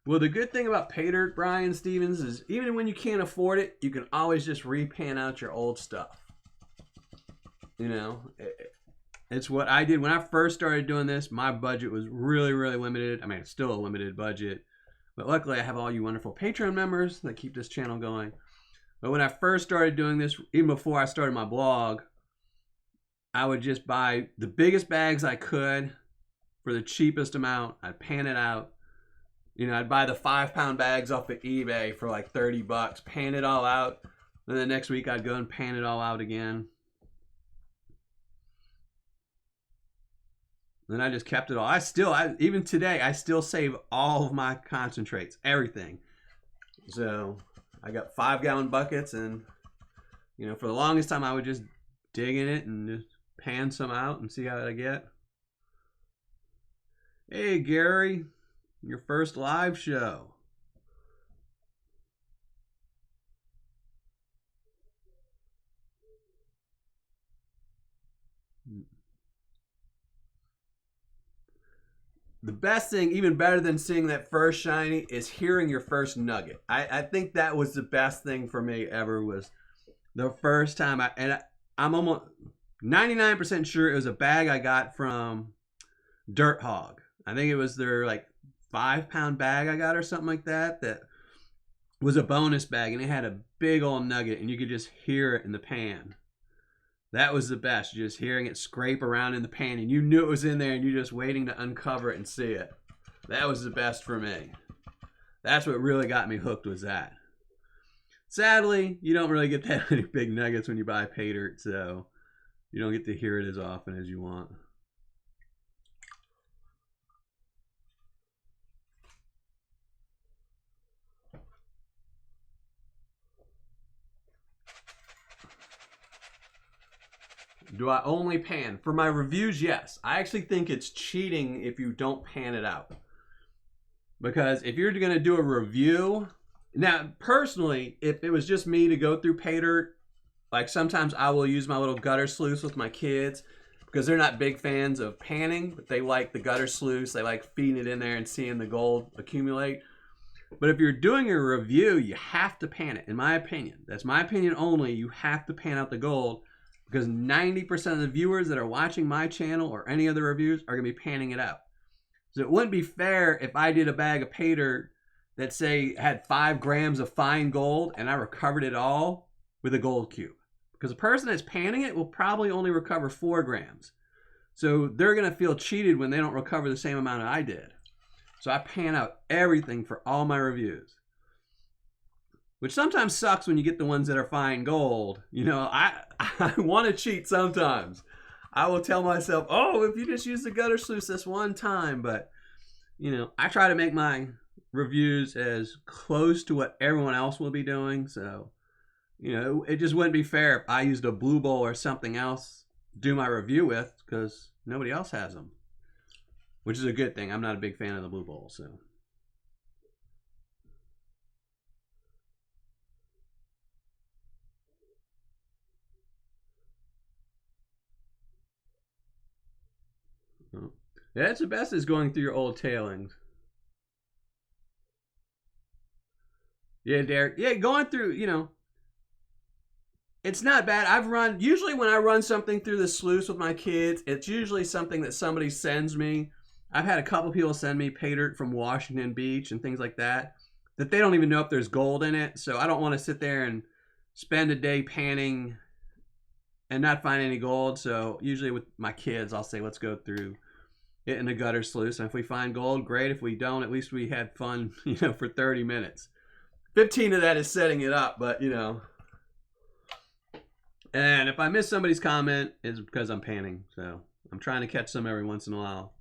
Well, the good thing about Paydirt, Brian Stevens, is even when you can't afford it, you can always just repan out your old stuff. You know, it's what I did when I first started doing this. My budget was really, really limited. I mean, it's still a limited budget, but luckily I have all you wonderful Patreon members that keep this channel going. But when I first started doing this, even before I started my blog, I would just buy the biggest bags I could for the cheapest amount. I'd pan it out. You know, I'd buy the 5-pound bags off of eBay for like 30 bucks, pan it all out. Then the next week I'd go and pan it all out again. Then I just kept it all. Even today, I still save all of my concentrates, everything. So I got 5-gallon buckets, and you know, for the longest time, I would just dig in it and just pan some out and see how I get. Hey, Gary, your first live show. The best thing, even better than seeing that first shiny, is hearing your first nugget. I think that was the best thing for me ever, was the first time. I'm almost 99% sure it was a bag I got from Dirt Hog. I think it was their like 5-pound bag I got or something like that. That was a bonus bag, and it had a big old nugget, and you could just hear it in the pan. That was the best, just hearing it scrape around in the pan, and you knew it was in there, and you're just waiting to uncover it and see it. That was the best for me. That's what really got me hooked, was that. Sadly, you don't really get that many big nuggets when you buy Paydirt, so you don't get to hear it as often as you want. Do I only pan? For my reviews, yes. I actually think it's cheating if you don't pan it out. Because if you're going to do a review, Now, personally, if it was just me to go through Paydirt, like sometimes I will use my little gutter sluice with my kids because they're not big fans of panning, but they like the gutter sluice. They like feeding it in there and seeing the gold accumulate. But if you're doing a review, you have to pan it, in my opinion. That's my opinion only. You have to pan out the gold because 90% of the viewers that are watching my channel or any other reviews are going to be panning it out. So it wouldn't be fair if I did a bag of Paydirt that, say, had 5 grams of fine gold and I recovered it all with a gold cube. Because the person that's panning it will probably only recover 4 grams. So they're going to feel cheated when they don't recover the same amount I did. So I pan out everything for all my reviews. Which sometimes sucks when you get the ones that are fine gold. You know, I want to cheat sometimes. I will tell myself, oh, if you just use the gutter sluice this one time. But, you know, I try to make my reviews as close to what everyone else will be doing. So, you know, it just wouldn't be fair if I used a blue bowl or something else to do my review with because nobody else has them. Which is a good thing. I'm not a big fan of the blue bowl, so. Yeah, that's the best is going through your old tailings. Yeah, Derek. Yeah, going through, you know, it's not bad. Usually when I run something through the sluice with my kids, it's usually something that somebody sends me. I've had a couple people send me Paydirt from Washington Beach and things like that they don't even know if there's gold in it. So I don't want to sit there and spend a day panning and not find any gold. So usually with my kids, I'll say, let's go through it in a gutter sluice. And if we find gold, great. If we don't, at least we had fun, you know, for 30 minutes. 15 of that is setting it up, but, you know. And if I miss somebody's comment, it's because I'm panning. So I'm trying to catch some every once in a while.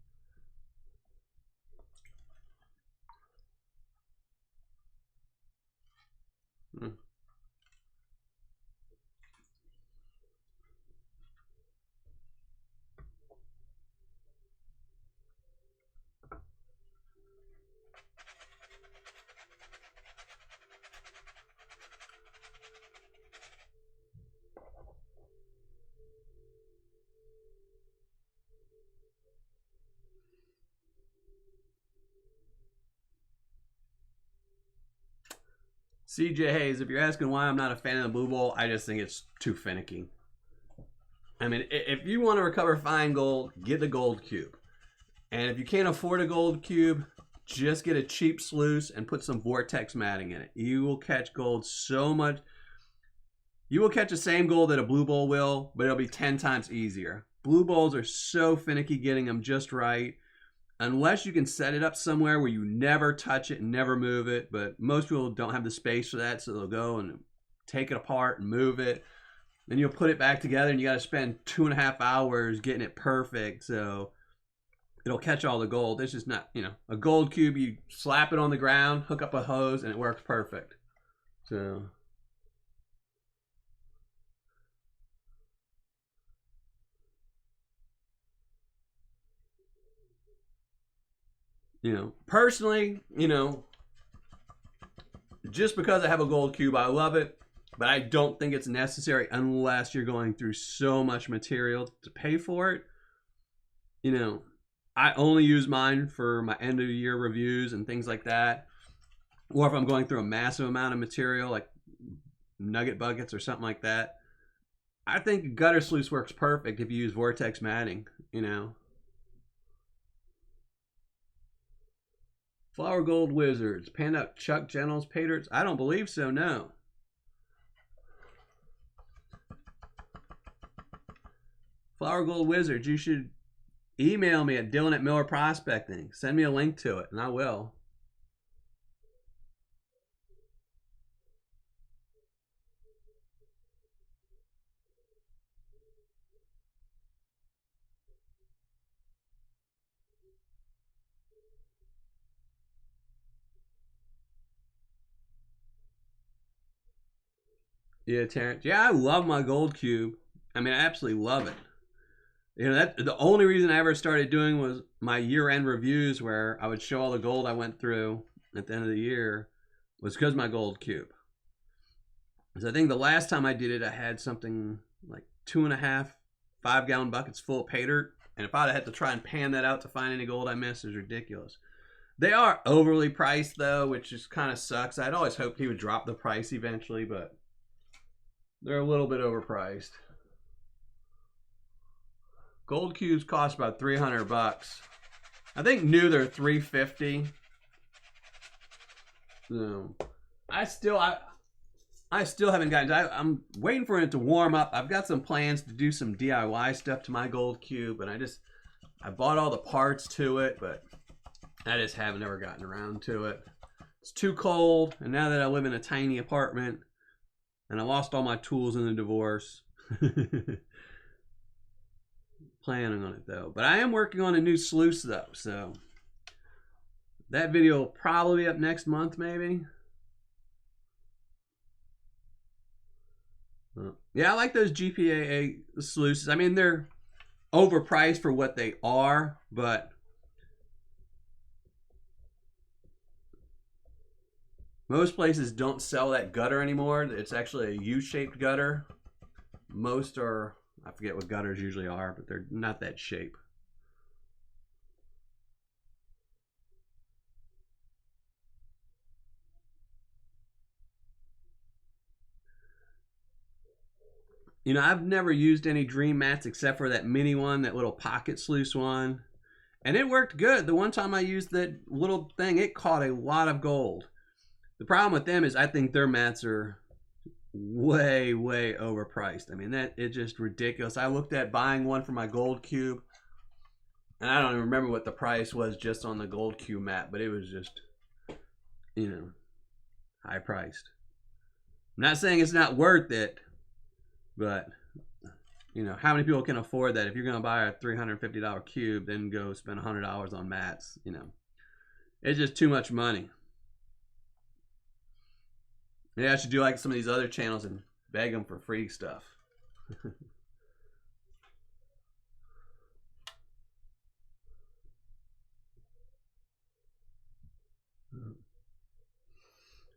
CJ Hayes, if you're asking why I'm not a fan of the blue bowl, I just think it's too finicky. I mean, if you want to recover fine gold, get the gold cube. And if you can't afford a gold cube, just get a cheap sluice and put some vortex matting in it. You will catch gold so much. You will catch the same gold that a blue bowl will, but it'll be 10 times easier. Blue bowls are so finicky getting them just right. Unless you can set it up somewhere where you never touch it and never move it. But most people don't have the space for that, so they'll go and take it apart and move it. Then you'll put it back together and you got to spend 2.5 hours getting it perfect. So it'll catch all the gold. It's just not, you know, a gold cube, you slap it on the ground, hook up a hose, and it works perfect. So, you know, personally, you know, just because I have a gold cube, I love it. But I don't think it's necessary unless you're going through so much material to pay for it. You know, I only use mine for my end of the year reviews and things like that. Or if I'm going through a massive amount of material, like nugget buckets or something like that. I think gutter sluice works perfect if you use vortex matting, you know. Flower Gold Wizards, panned out Chuck Gentles, Paydirts. I don't believe so, no. Flower Gold Wizards, you should email me at Dylan@Miller Prospecting. Send me a link to it, and I will. Yeah, Terrence. Yeah, I love my gold cube. I mean, I absolutely love it. You know, that the only reason I ever started doing was my year-end reviews where I would show all the gold I went through at the end of the year. was because my gold cube. Because I think the last time I did it, I had something like 2.5 5-gallon buckets full of Paydirt. And if I'd had to try and pan that out to find any gold I missed, it was ridiculous. They are overly priced, though, which just kind of sucks. I'd always hoped he would drop the price eventually, but they're a little bit overpriced. Gold cubes cost about $300. I think new they're $350. So I still haven't gotten. I'm waiting for it to warm up. I've got some plans to do some DIY stuff to my gold cube, and I bought all the parts to it, but I just haven't ever gotten around to it. It's too cold, and now that I live in a tiny apartment, and I lost all my tools in the divorce. Planning on it though, but I am working on a new sluice though, so that video will probably be up next month, maybe. Yeah, I like those GPAA sluices. I mean, they're overpriced for what they are, but most places don't sell that gutter anymore. It's actually a U-shaped gutter. Most are, I forget what gutters usually are, but they're not that shape. You know, I've never used any dream mats except for that mini one, that little pocket sluice one. And it worked good. The one time I used that little thing, it caught a lot of gold. The problem with them is I think their mats are way, way overpriced. I mean, it's just ridiculous. I looked at buying one for my gold cube, and I don't even remember what the price was just on the gold cube mat, but it was just, you know, high priced. I'm not saying it's not worth it, but, you know, how many people can afford that? If you're going to buy a $350 cube, then go spend $100 on mats, you know. It's just too much money. Maybe I should do like some of these other channels and beg them for free stuff.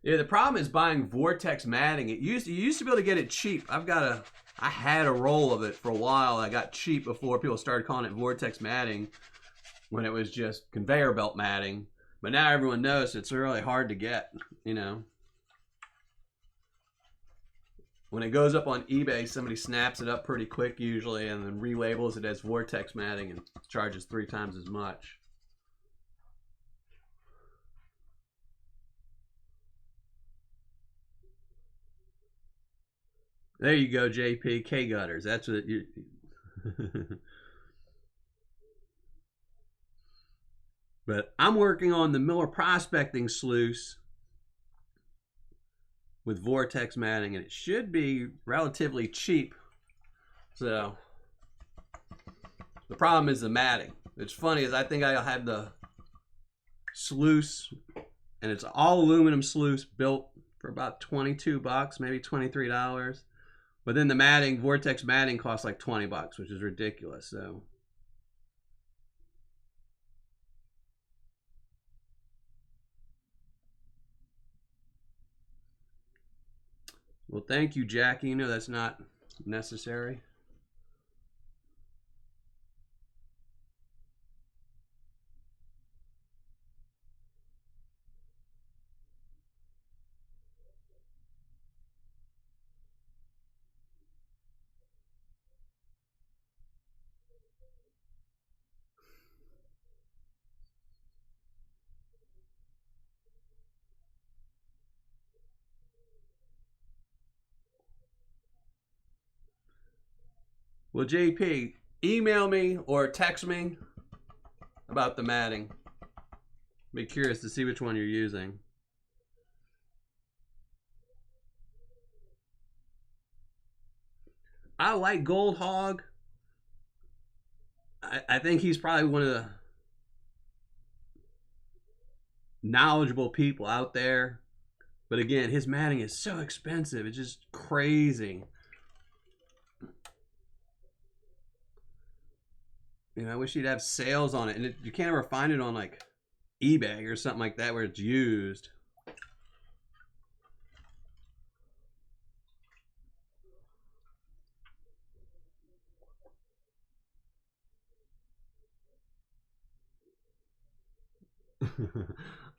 Yeah, the problem is buying Vortex matting. You used to be able to get it cheap. I had a roll of it for a while. I got cheap before people started calling it Vortex matting, when it was just conveyor belt matting. But now everyone knows it's really hard to get, you know. When it goes up on eBay, somebody snaps it up pretty quick usually and then relabels it as Vortex matting and charges 3 times as much. There you go, JP. K-gutters. That's what you... But I'm working on the Miller Prospecting Sluice with Vortex matting, and it should be relatively cheap. So the problem is the matting. It's funny, is I think I had the sluice, and it's all aluminum sluice built for about $22, maybe $23. But then the matting, Vortex matting, costs like $20, which is ridiculous. So well, thank you, Jackie. You know that's not necessary. Well, JP, email me or text me about the matting. Be curious to see which one you're using. I like Gold Hog. I think he's probably one of the knowledgeable people out there. But again, his matting is so expensive. It's just crazy. You know, I wish he'd have sales on it. And you can't ever find it on like eBay or something like that where it's used.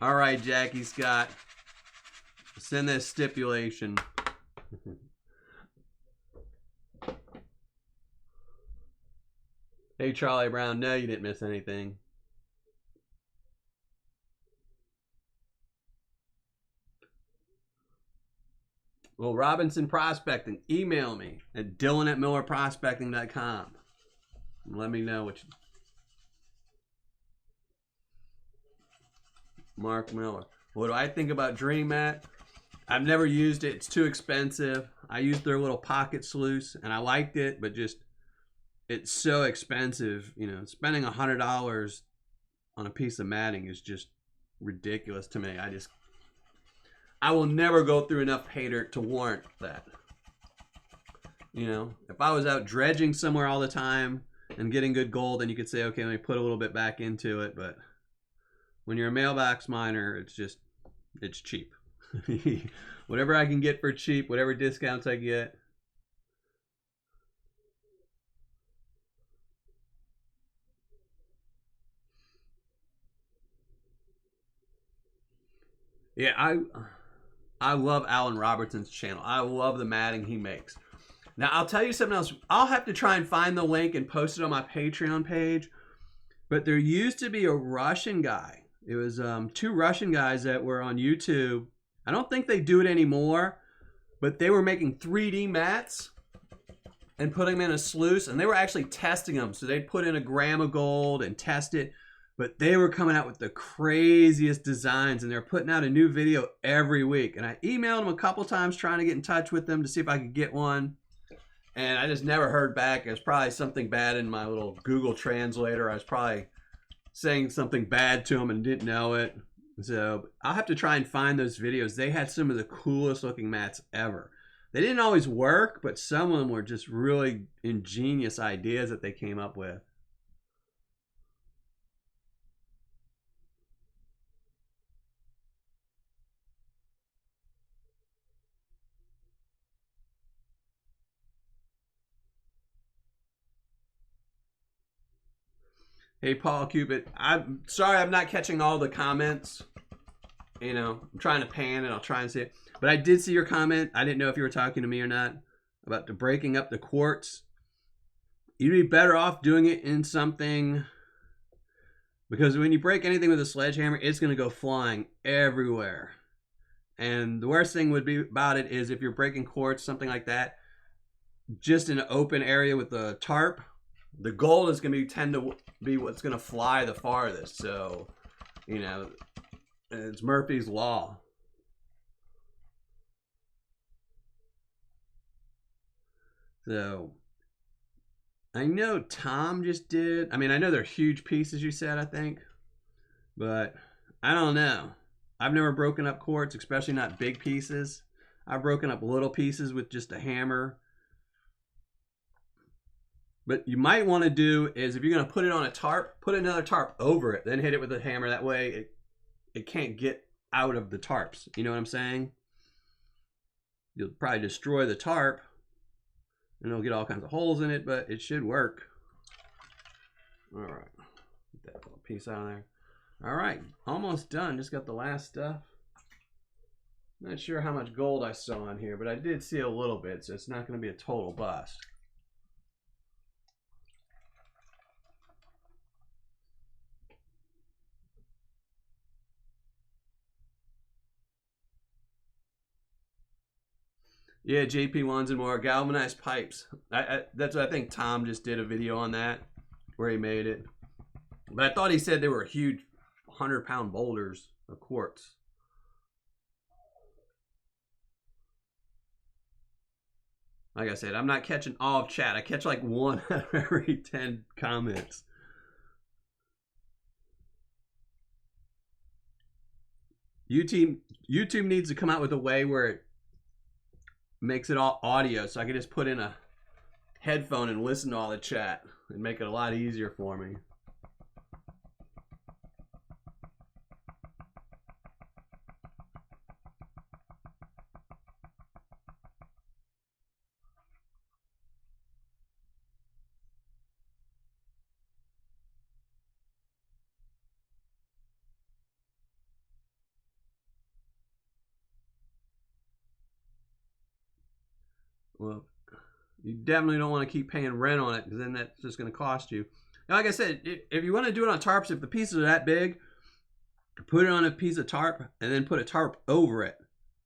All right, Jackie Scott. Send this stipulation. Hey, Charlie Brown. No, you didn't miss anything. Well, Robinson Prospecting, email me at dylan@millerprospecting.com. Let me know what you... Mark Miller. What do I think about Dream Mat? I've never used it. It's too expensive. I used their little pocket sluice, and I liked it, but just it's so expensive. You know, spending $100 on a piece of matting is just ridiculous to me. I will never go through enough Paydirt to warrant that. You know, if I was out dredging somewhere all the time and getting good gold, then you could say, okay, let me put a little bit back into it. But when you're a mailbox miner, it's cheap. Whatever I can get for cheap, whatever discounts I get. Yeah, I love Alan Robertson's channel. I love the matting he makes. Now, I'll tell you something else. I'll have to try and find the link and post it on my Patreon page. But there used to be a Russian guy. It was 2 Russian guys that were on YouTube. I don't think they do it anymore, but they were making 3D mats and putting them in a sluice, and they were actually testing them. So they'd put in a gram of gold and test it, but they were coming out with the craziest designs, and they're putting out a new video every week. And I emailed them a couple times trying to get in touch with them to see if I could get one, and I just never heard back. It was probably something bad in my little Google translator. I was probably saying something bad to them and didn't know it. So I'll have to try and find those videos. They had some of the coolest looking mats ever. They didn't always work, but some of them were just really ingenious ideas that they came up with. Hey, Paul Cupid. I'm sorry I'm not catching all the comments. You know, I'm trying to pan and I'll try and see it. But I did see your comment. I didn't know if you were talking to me or not about the breaking up the quartz. You'd be better off doing it in something, because when you break anything with a sledgehammer, it's going to go flying everywhere. And the worst thing would be about it is if you're breaking quartz, something like that, just in an open area with a tarp, the gold is going to tend to be what's going to fly the farthest. So, you know, it's Murphy's Law. So, I know Tom just did. I mean, I know they're huge pieces, you said, I think. But I don't know. I've never broken up quartz, especially not big pieces. I've broken up little pieces with just a hammer. But you might want to do is, if you're going to put it on a tarp, put another tarp over it, then hit it with a hammer. That way it can't get out of the tarps. You know what I'm saying? You'll probably destroy the tarp, and it'll get all kinds of holes in it, but it should work. All right. Get that little piece out of there. All right. Almost done. Just got the last stuff. Not sure how much gold I saw in here, but I did see a little bit, so it's not going to be a total bust. Yeah, JP Wands and more galvanized pipes. That's what I think. Tom just did a video on that where he made it. But I thought he said they were huge 100-pound boulders of quartz. Like I said, I'm not catching all of chat. I catch like 1 out of every 10 comments. YouTube needs to come out with a way where it makes it all audio, so I can just put in a headphone and listen to all the chat and make it a lot easier for me. Well, you definitely don't want to keep paying rent on it, because then that's just going to cost you. Now, like I said, if you want to do it on tarps, if the pieces are that big, put it on a piece of tarp and then put a tarp over it.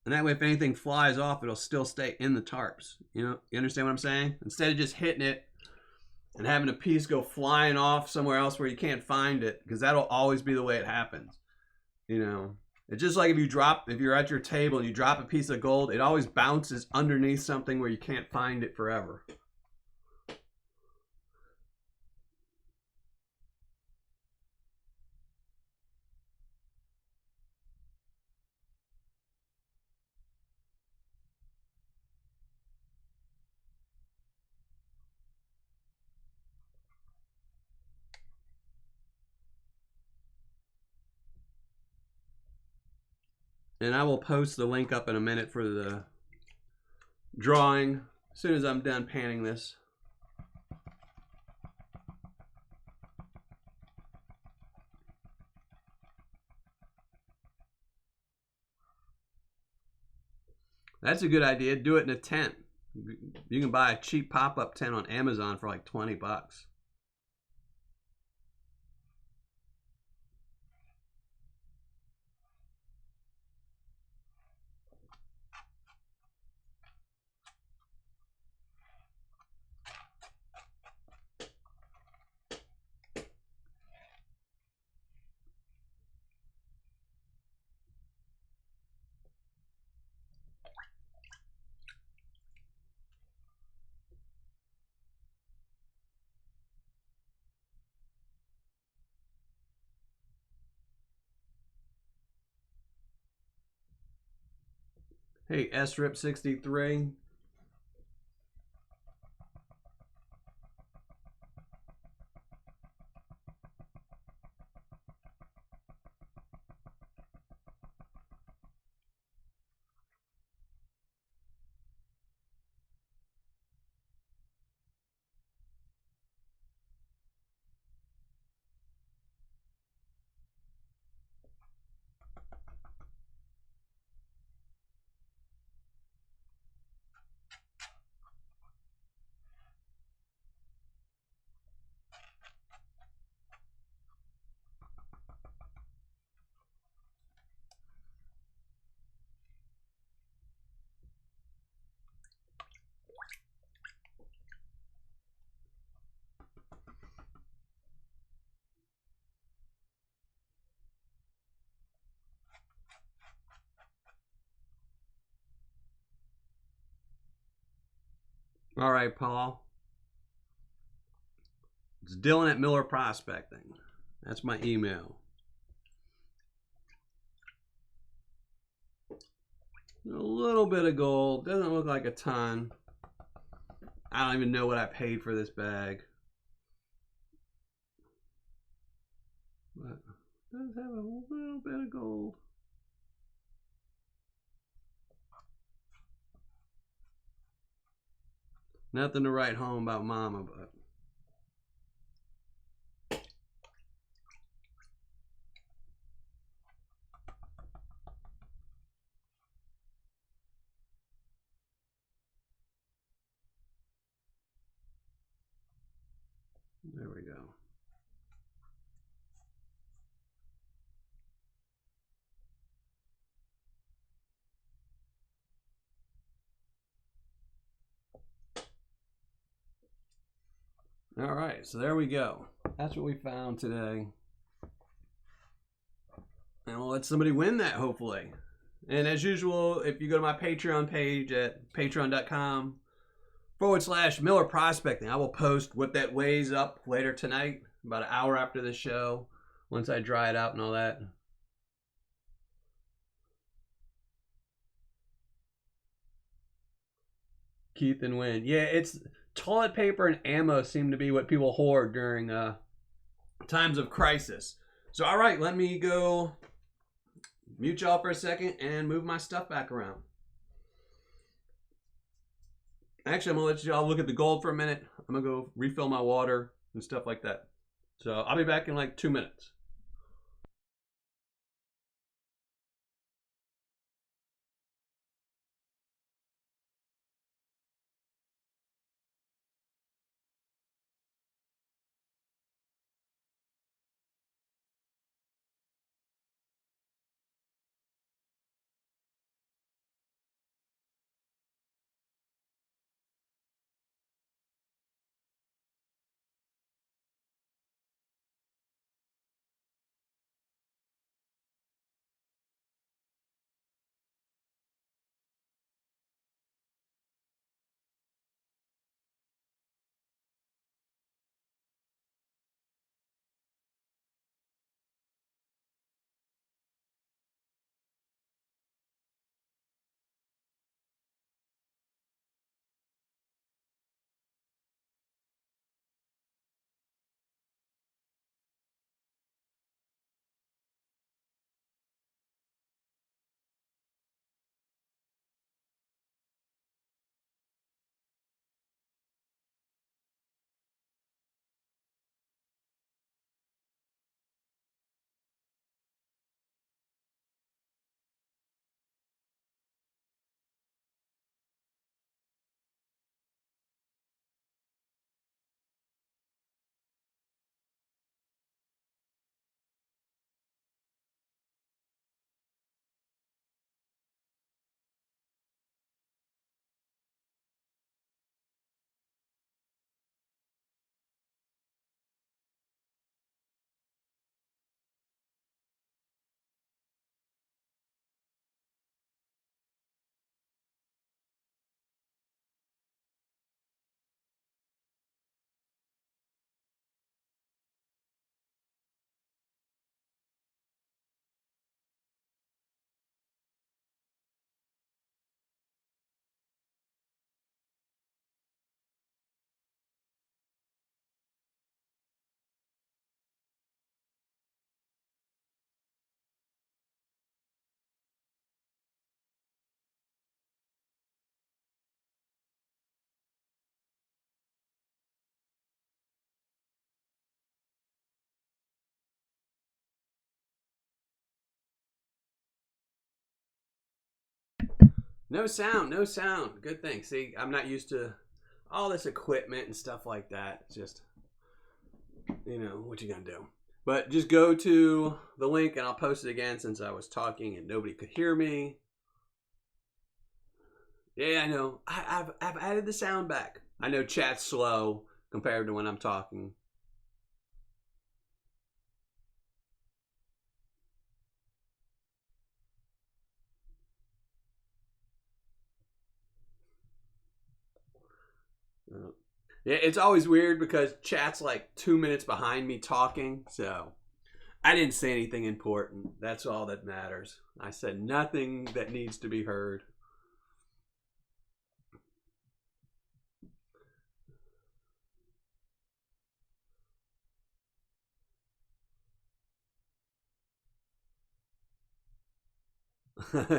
And that way, if anything flies off, it'll still stay in the tarps. You know, you understand what I'm saying? Instead of just hitting it and having a piece go flying off somewhere else where you can't find it, because that'll always be the way it happens. You know, it's just like if you're at your table and you drop a piece of gold, it always bounces underneath something where you can't find it forever. And I will post the link up in a minute for the drawing as soon as I'm done panning this. That's a good idea. Do it in a tent. You can buy a cheap pop-up tent on Amazon for like 20 bucks. Hey, SRIP63. All right, Paul. It's Dylan at Miller Prospecting. That's my email. A little bit of gold. Doesn't look like a ton. I don't even know what I paid for this bag. But it does have a little bit of gold. Nothing to write home about Mama, but there we go. All right, so there we go. That's what we found today. And we'll let somebody win that, hopefully. And as usual, if you go to my Patreon page at patreon.com/Miller Prospecting, I will post what that weighs up later tonight, about an hour after the show, once I dry it out and all that. Keith and Win. Yeah, it's toilet paper and ammo seem to be what people hoard during times of crisis. So, all right, let me go mute y'all for a second and move my stuff back around. Actually, I'm going to let y'all look at the gold for a minute. I'm going to go refill my water and stuff like that. So I'll be back in like 2 minutes. No sound, no sound. Good thing. See, I'm not used to all this equipment and stuff like that. It's just, you know, what you gonna do? But just go to the link and I'll post it again since I was talking and nobody could hear me. Yeah, I know. I've added the sound back. I know chat's slow compared to when I'm talking. Yeah, it's always weird because chat's like 2 minutes behind me talking, so I didn't say anything important. That's all that matters. I said nothing that needs to be heard.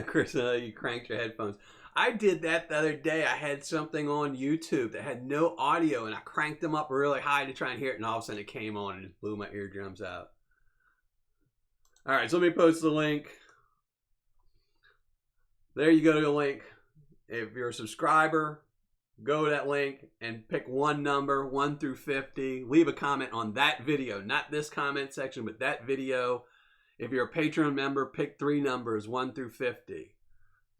Chris, you cranked your headphones. I did that the other day. I had something on YouTube that had no audio, and I cranked them up really high to try and hear it, and all of a sudden it came on and just blew my eardrums out. All right, so let me post the link. There you go to the link. If you're a subscriber, go to that link and pick one number, 1 through 50. Leave a comment on that video, not this comment section, but that video. If you're a Patreon member, pick 3 numbers, 1 through 50.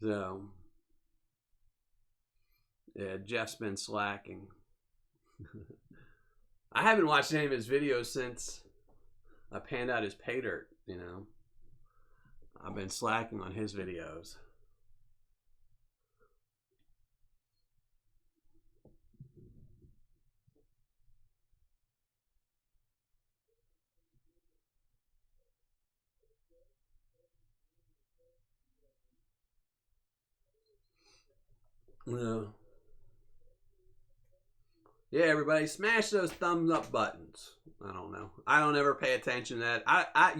So, yeah, Jeff's been slacking. I haven't watched any of his videos since I panned out his Paydirt, you know. I've been slacking on his videos. Yeah. Yeah, everybody, smash those thumbs up buttons. I don't know. I don't ever pay attention to that. I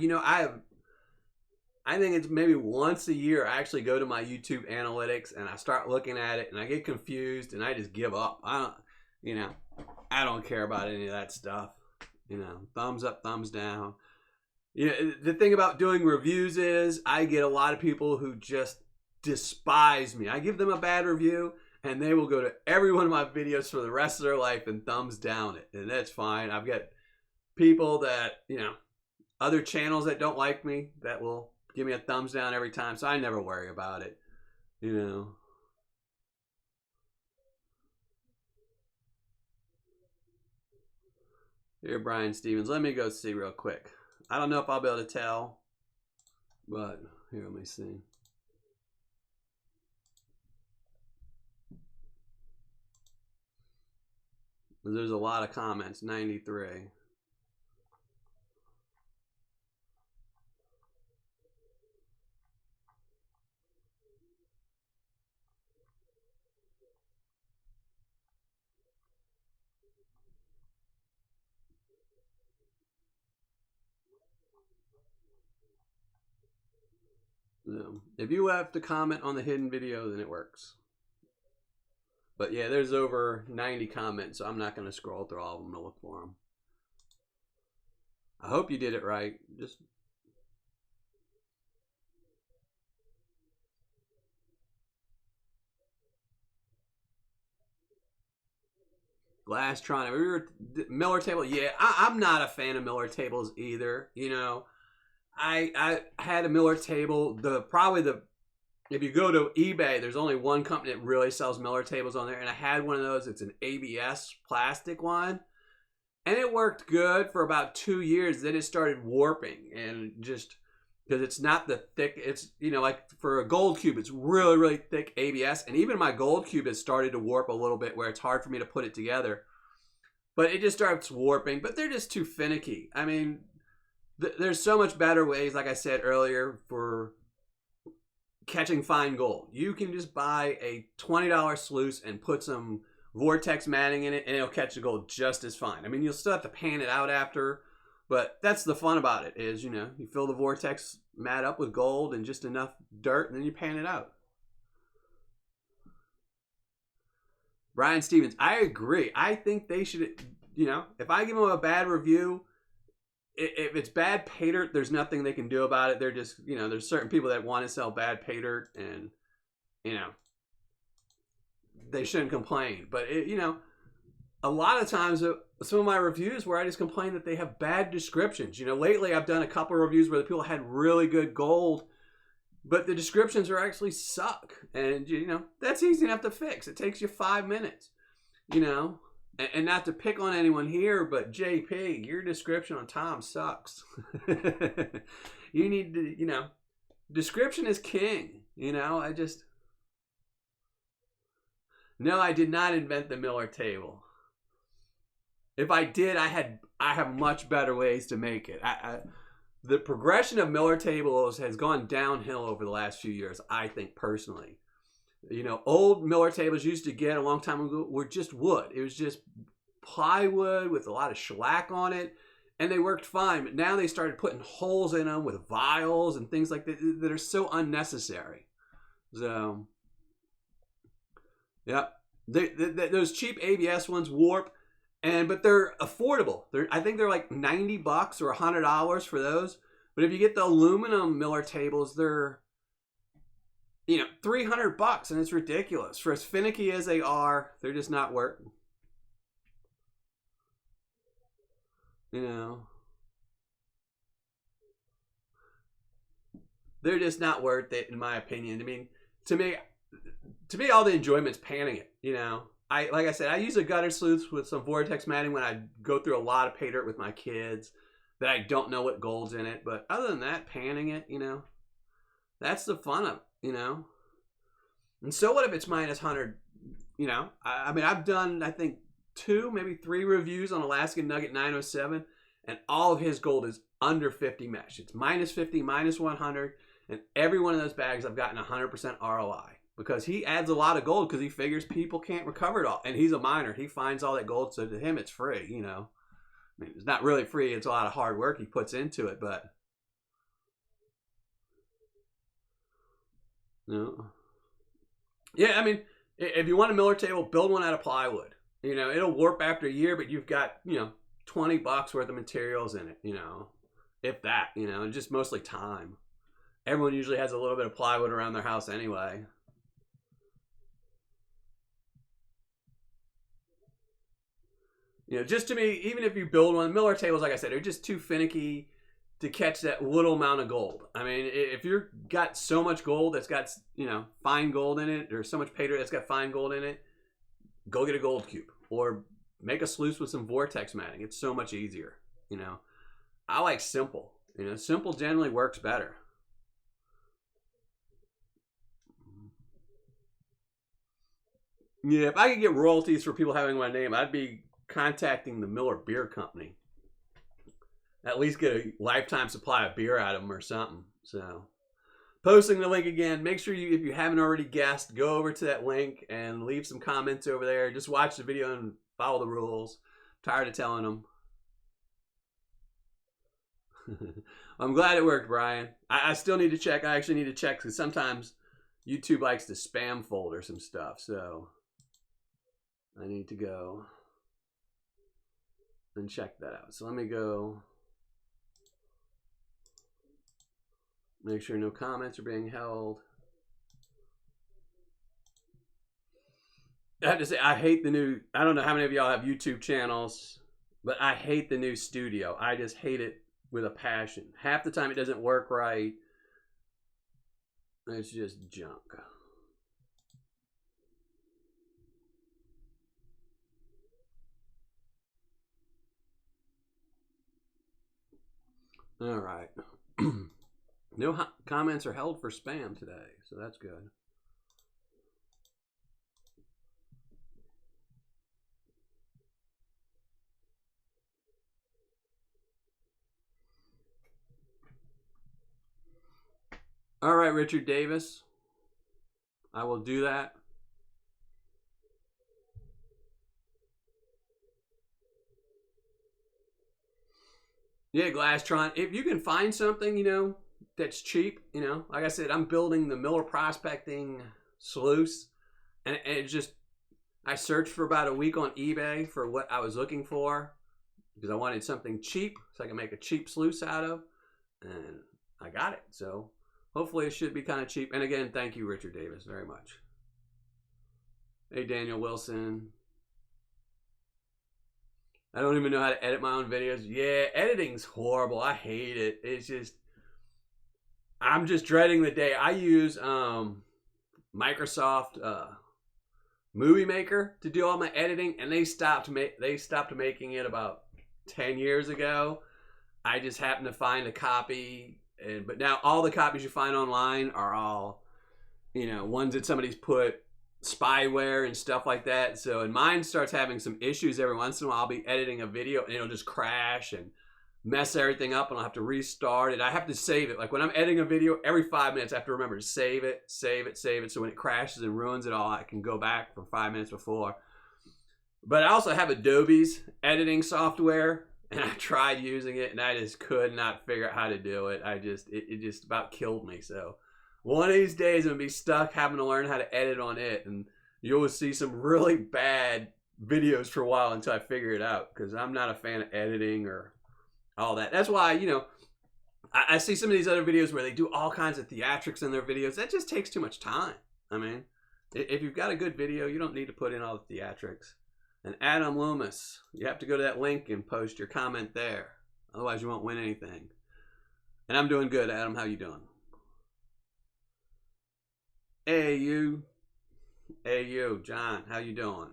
think it's maybe once a year I actually go to my YouTube analytics and I start looking at it and I get confused and I just give up. I don't care about any of that stuff. Thumbs up, thumbs down. The thing about doing reviews is I get a lot of people who just despise me. I give them a bad review and they will go to every one of my videos for the rest of their life and thumbs down it. And that's fine. I've got people that, other channels that don't like me that will give me a thumbs down every time. So I never worry about it, Here, Brian Stevens. Let me go see real quick. I don't know if I'll be able to tell, but here, let me see. There's a lot of comments, 93. So, if you have to comment on the hidden video, then it works. But yeah, there's over 90 comments, so I'm not going to scroll through all of them to look for them. I hope you did it right. Just Glasstronic. Miller table. Yeah, I'm not a fan of Miller tables either. I had a Miller table. If you go to eBay, there's only one company that really sells Miller tables on there, and I had one of those. It's an ABS plastic one, and it worked good for about 2 years. Then it started warping, and just because it's not the thick, it's like for a gold cube, it's really really thick ABS, and even my gold cube has started to warp a little bit, where it's hard for me to put it together. But it just starts warping. But they're just too finicky. I mean, there's so much better ways, like I said earlier, for catching fine gold. You can just buy a $20 sluice and put some vortex matting in it and it'll catch the gold just as fine. I mean, you'll still have to pan it out after, but that's the fun about it is, you fill the vortex mat up with gold and just enough dirt and then you pan it out. Brian Stevens, I agree. I think they should, if I give them a bad review, if it's bad Paydirt, there's nothing they can do about it. They're just, there's certain people that want to sell bad Paydirt, and they shouldn't complain. But, you know, a lot of times, some of my reviews where I just complain that they have bad descriptions. You know, lately I've done a couple of reviews where the people had really good gold, but the descriptions are actually suck. And, you know, that's easy enough to fix. It takes you 5 minutes, you know. And not to pick on anyone here, but JP, your description on Tom sucks. You need to, you know, description is king. You know, no, I did not invent the Miller table. If I did, I have much better ways to make it. The progression of Miller tables has gone downhill over the last few years, I think, personally. You know, old Miller tables used to get a long time ago were just wood. It was just plywood with a lot of shellac on it, and they worked fine. But now they started putting holes in them with vials and things like that are so unnecessary. So, yeah, those cheap ABS ones warp. But they're affordable. I think they're like $90 or $100 for those. But if you get the aluminum Miller tables, they're, you know, $300, and it's ridiculous. For as finicky as they are, they're just not working. You know, they're just not worth it, in my opinion. I mean, to me, all the enjoyment's panning it. You know. Like I said, I use a gutter sluice with some vortex matting when I go through a lot of Paydirt with my kids that I don't know what gold's in it. But other than that, panning it, you know, that's the fun of it, you know. And so what if it's minus 100, you know? I mean, I've done, I think, 2, maybe 3 reviews on Alaskan Nugget 907, and all of his gold is under 50 mesh. It's minus 50, minus 100, and every one of those bags I've gotten 100% ROI. Because he adds a lot of gold because he figures people can't recover it all. And he's a miner. He finds all that gold, so to him it's free, you know. I mean, it's not really free. It's a lot of hard work he puts into it, but... No. Yeah, I mean, if you want a Miller table, build one out of plywood. You know, it'll warp after a year, but you've got, you know, $20 worth of materials in it, you know. If that, you know, and just mostly time. Everyone usually has a little bit of plywood around their house anyway. You know, just to me, even if you build one, Miller tables, like I said, are just too finicky to catch that little amount of gold. I mean, if you've got so much gold that's got, you know, fine gold in it, or so much Paydirt that's got fine gold in it, go get a gold cube. Or make a sluice with some vortex matting. It's so much easier, you know. I like simple. You know, simple generally works better. Yeah, if I could get royalties for people having my name, I'd be contacting the Miller Beer Company. At least get a lifetime supply of beer out of them or something. So, posting the link again. Make sure you, if you haven't already guessed, go over to that link and leave some comments over there. Just watch the video and follow the rules. I'm tired of telling them. I'm glad it worked, Brian. I still need to check. I actually need to check because sometimes YouTube likes to spam folder some stuff. So, I need to go and check that out. So let me go make sure no comments are being held. I have to say, I hate the new, I don't know how many of y'all have YouTube channels, but I hate the new studio. I just hate it with a passion. Half the time it doesn't work right. It's just junk. All right. No comments are held for spam today, so that's good. All right, Richard Davis. I will do that. Yeah, Glasstron. If you can find something, you know, that's cheap, you know, like I said, I'm building the Miller Prospecting sluice, and it's just, I searched for about a week on eBay for what I was looking for because I wanted something cheap so I can make a cheap sluice out of, and I got it. So hopefully it should be kind of cheap. And again, thank you, Richard Davis, very much. Hey, Daniel Wilson. I don't even know how to edit my own videos. Yeah, editing's horrible. I hate it. It's just, I'm just dreading the day. I use Microsoft Movie Maker to do all my editing, and they stopped making it about 10 years ago. I just happened to find a copy, but now all the copies you find online are all, ones that somebody's put spyware and stuff like that. So, and mine starts having some issues every once in a while. I'll be editing a video and it'll just crash and mess everything up, and I'll have to restart it. I have to save it. Like when I'm editing a video, every 5 minutes I have to remember to save it. So when it crashes and ruins it all, I can go back for 5 minutes before. But I also have Adobe's editing software, and I tried using it and I just could not figure out how to do it. It just about killed me. So one of these days I'm gonna be stuck having to learn how to edit on it, and you'll see some really bad videos for a while until I figure it out, because I'm not a fan of editing or all that. That's why, I see some of these other videos where they do all kinds of theatrics in their videos. That just takes too much time. I mean, if you've got a good video, you don't need to put in all the theatrics. And Adam Loomis, you have to go to that link and post your comment there. Otherwise you won't win anything. And I'm doing good, Adam. How you doing? Hey, you. Hey, you. John, how you doing?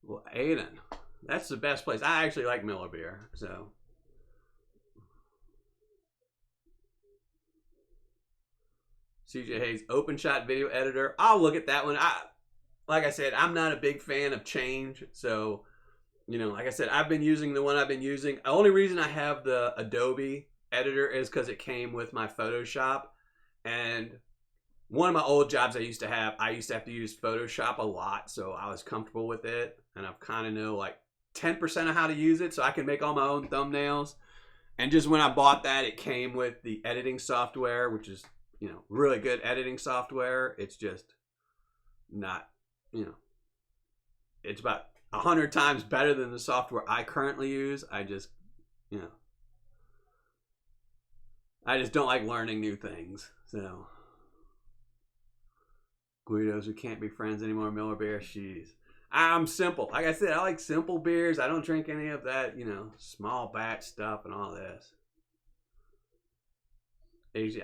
Well, Aiden, that's the best place. I actually like Miller beer, so. CJ Hayes, open shot video editor. I'll look at that one. Like I said, I'm not a big fan of change. So, like I said, I've been using the one I've been using. The only reason I have the Adobe editor is because it came with my Photoshop. And one of my old jobs I used to have to use Photoshop a lot. So I was comfortable with it. And I've kind of know like 10% of how to use it. So I can make all my own thumbnails. And just when I bought that, it came with the editing software, which is, really good editing software. It's just not, it's about 100 times better than the software I currently use. I just don't like learning new things. So, Guidos who can't be friends anymore, Miller beer, jeez. I'm simple. Like I said, I like simple beers. I don't drink any of that, small batch stuff and all this.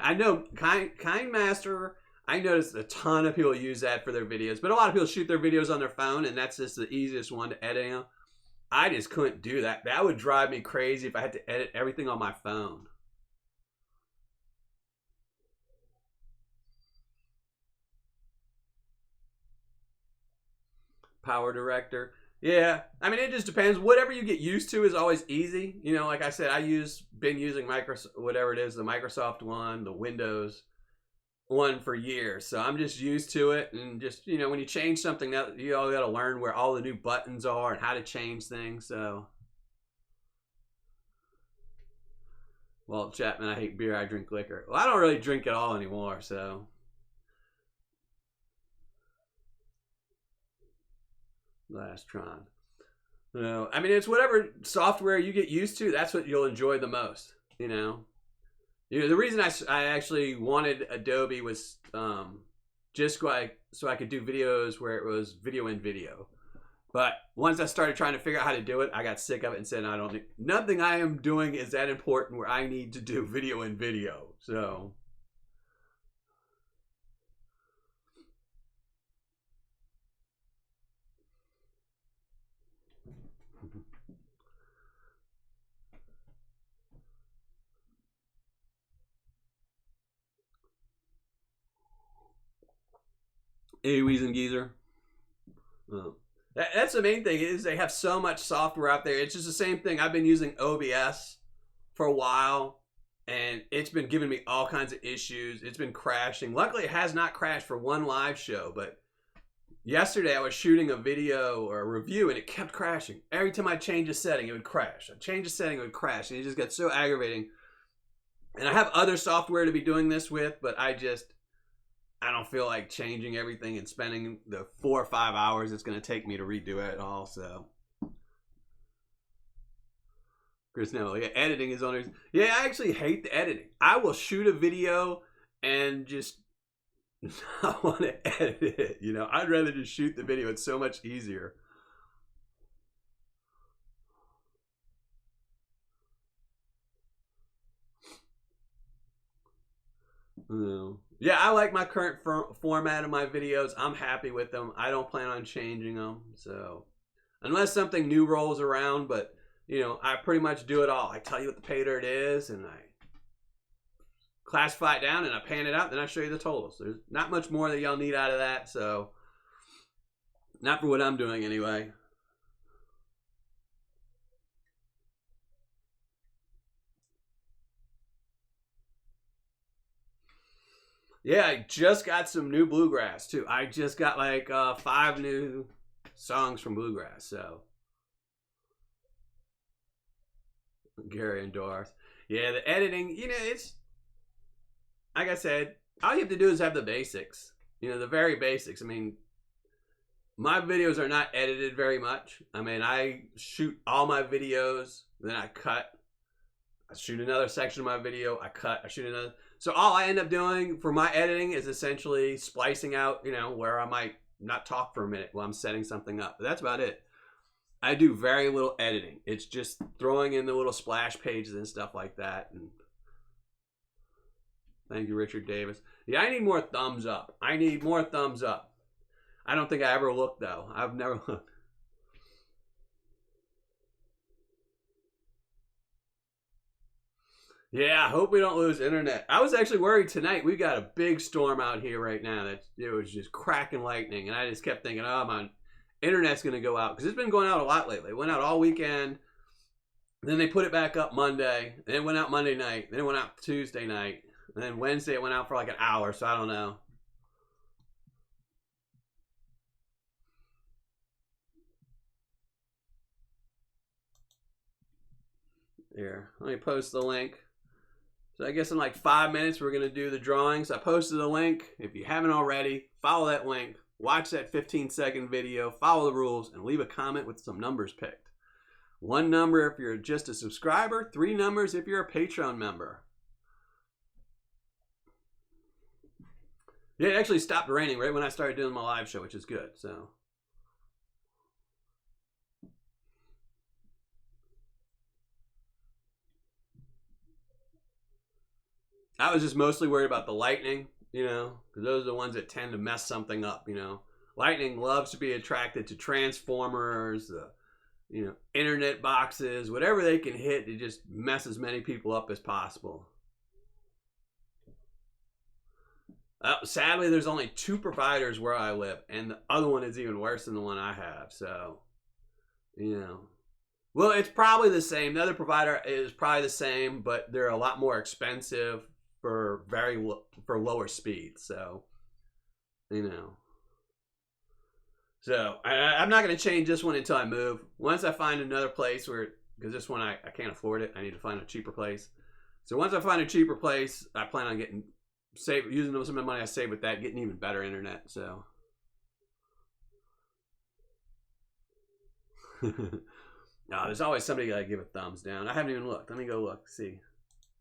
I know Kind Master, I noticed a ton of people use that for their videos, but a lot of people shoot their videos on their phone, and that's just the easiest one to edit. I just couldn't do that. That would drive me crazy if I had to edit everything on my phone. Power Director. Yeah, I mean, it just depends. Whatever you get used to is always easy. Like I said, been using Microsoft, whatever it is, the Microsoft one, the Windows one for years. So I'm just used to it. And just, when you change something, you all got to learn where all the new buttons are and how to change things. So, well, Chapman, I hate beer. I drink liquor. Well, I don't really drink at all anymore. So. Lastron. I mean, it's whatever software you get used to. That's what you'll enjoy the most. The reason I actually wanted Adobe was just so I could do videos where it was video in video. But once I started trying to figure out how to do it, I got sick of it and said, nothing I am doing is that important where I need to do video in video. So. Awies and Geezer. Oh. That's the main thing is they have so much software out there. It's just the same thing. I've been using OBS for a while, and it's been giving me all kinds of issues. It's been crashing. Luckily, it has not crashed for one live show, but yesterday I was shooting a video or a review, and it kept crashing. Every time I change a setting, it would crash. I change a setting, it would crash, and it just got so aggravating. And I have other software to be doing this with, but I don't feel like changing everything and spending the 4 or 5 hours it's going to take me to redo it all. So, Chris, no, yeah, editing is on. Yeah, I actually hate the editing. I will shoot a video and just not want to edit it. You know, I'd rather just shoot the video. It's so much easier. Yeah, I like my current format of my videos. I'm happy with them. I don't plan on changing them. So, unless something new rolls around, but you know, I pretty much do it all. I tell you what the Paydirt is, and I classify it down, and I pan it out, then I show you the totals. There's not much more that y'all need out of that, so not for what I'm doing anyway. Yeah, I just got some new bluegrass too. I just got like 5 new songs from bluegrass. So Gary and Doris. Yeah, the editing, you know, it's like I said, all you have to do is have the basics. You know, the very basics. I mean, my videos are not edited very much. I mean, I shoot all my videos, then I cut. I shoot another section of my video, I cut, I shoot another. So all I end up doing for my editing is essentially splicing out, you know, where I might not talk for a minute while I'm setting something up. But that's about it. I do very little editing. It's just throwing in the little splash pages and stuff like that. And thank you, Richard Davis. Yeah, I need more thumbs up. I need more thumbs up. I don't think I ever looked, though. I've never looked. Yeah, I hope we don't lose internet. I was actually worried tonight. We got a big storm out here right now. That it was just cracking lightning, and I just kept thinking, "Oh, my internet's gonna go out," because it's been going out a lot lately. It went out all weekend. Then they put it back up Monday. Then it went out Monday night. Then it went out Tuesday night. And then Wednesday it went out for like an hour. So I don't know. Here, let me post the link. So I guess in like 5 minutes, we're going to do the drawings. I posted a link. If you haven't already, follow that link. Watch that 15-second video. Follow the rules. And leave a comment with some numbers picked. 1 number if you're just a subscriber. 3 numbers if you're a Patreon member. Yeah, it actually stopped raining right when I started doing my live show, which is good. So I was just mostly worried about the lightning, you know, because those are the ones that tend to mess something up, you know. Lightning loves to be attracted to transformers, the, you know, internet boxes, whatever they can hit to just mess as many people up as possible. Sadly, there's only 2 providers where I live, and the other one is even worse than the one I have, so, you know. Well, it's probably the same. The other provider is probably the same, but they're a lot more expensive for lower speeds. So, you know. So I'm not going to change this one until I move. Once I find another place where, because this one I can't afford it, I need to find a cheaper place. So once I find a cheaper place, I plan on using some of the money I save with that, getting even better internet. So. No, there's always somebody got to give a thumbs down. I haven't even looked. Let me go look, see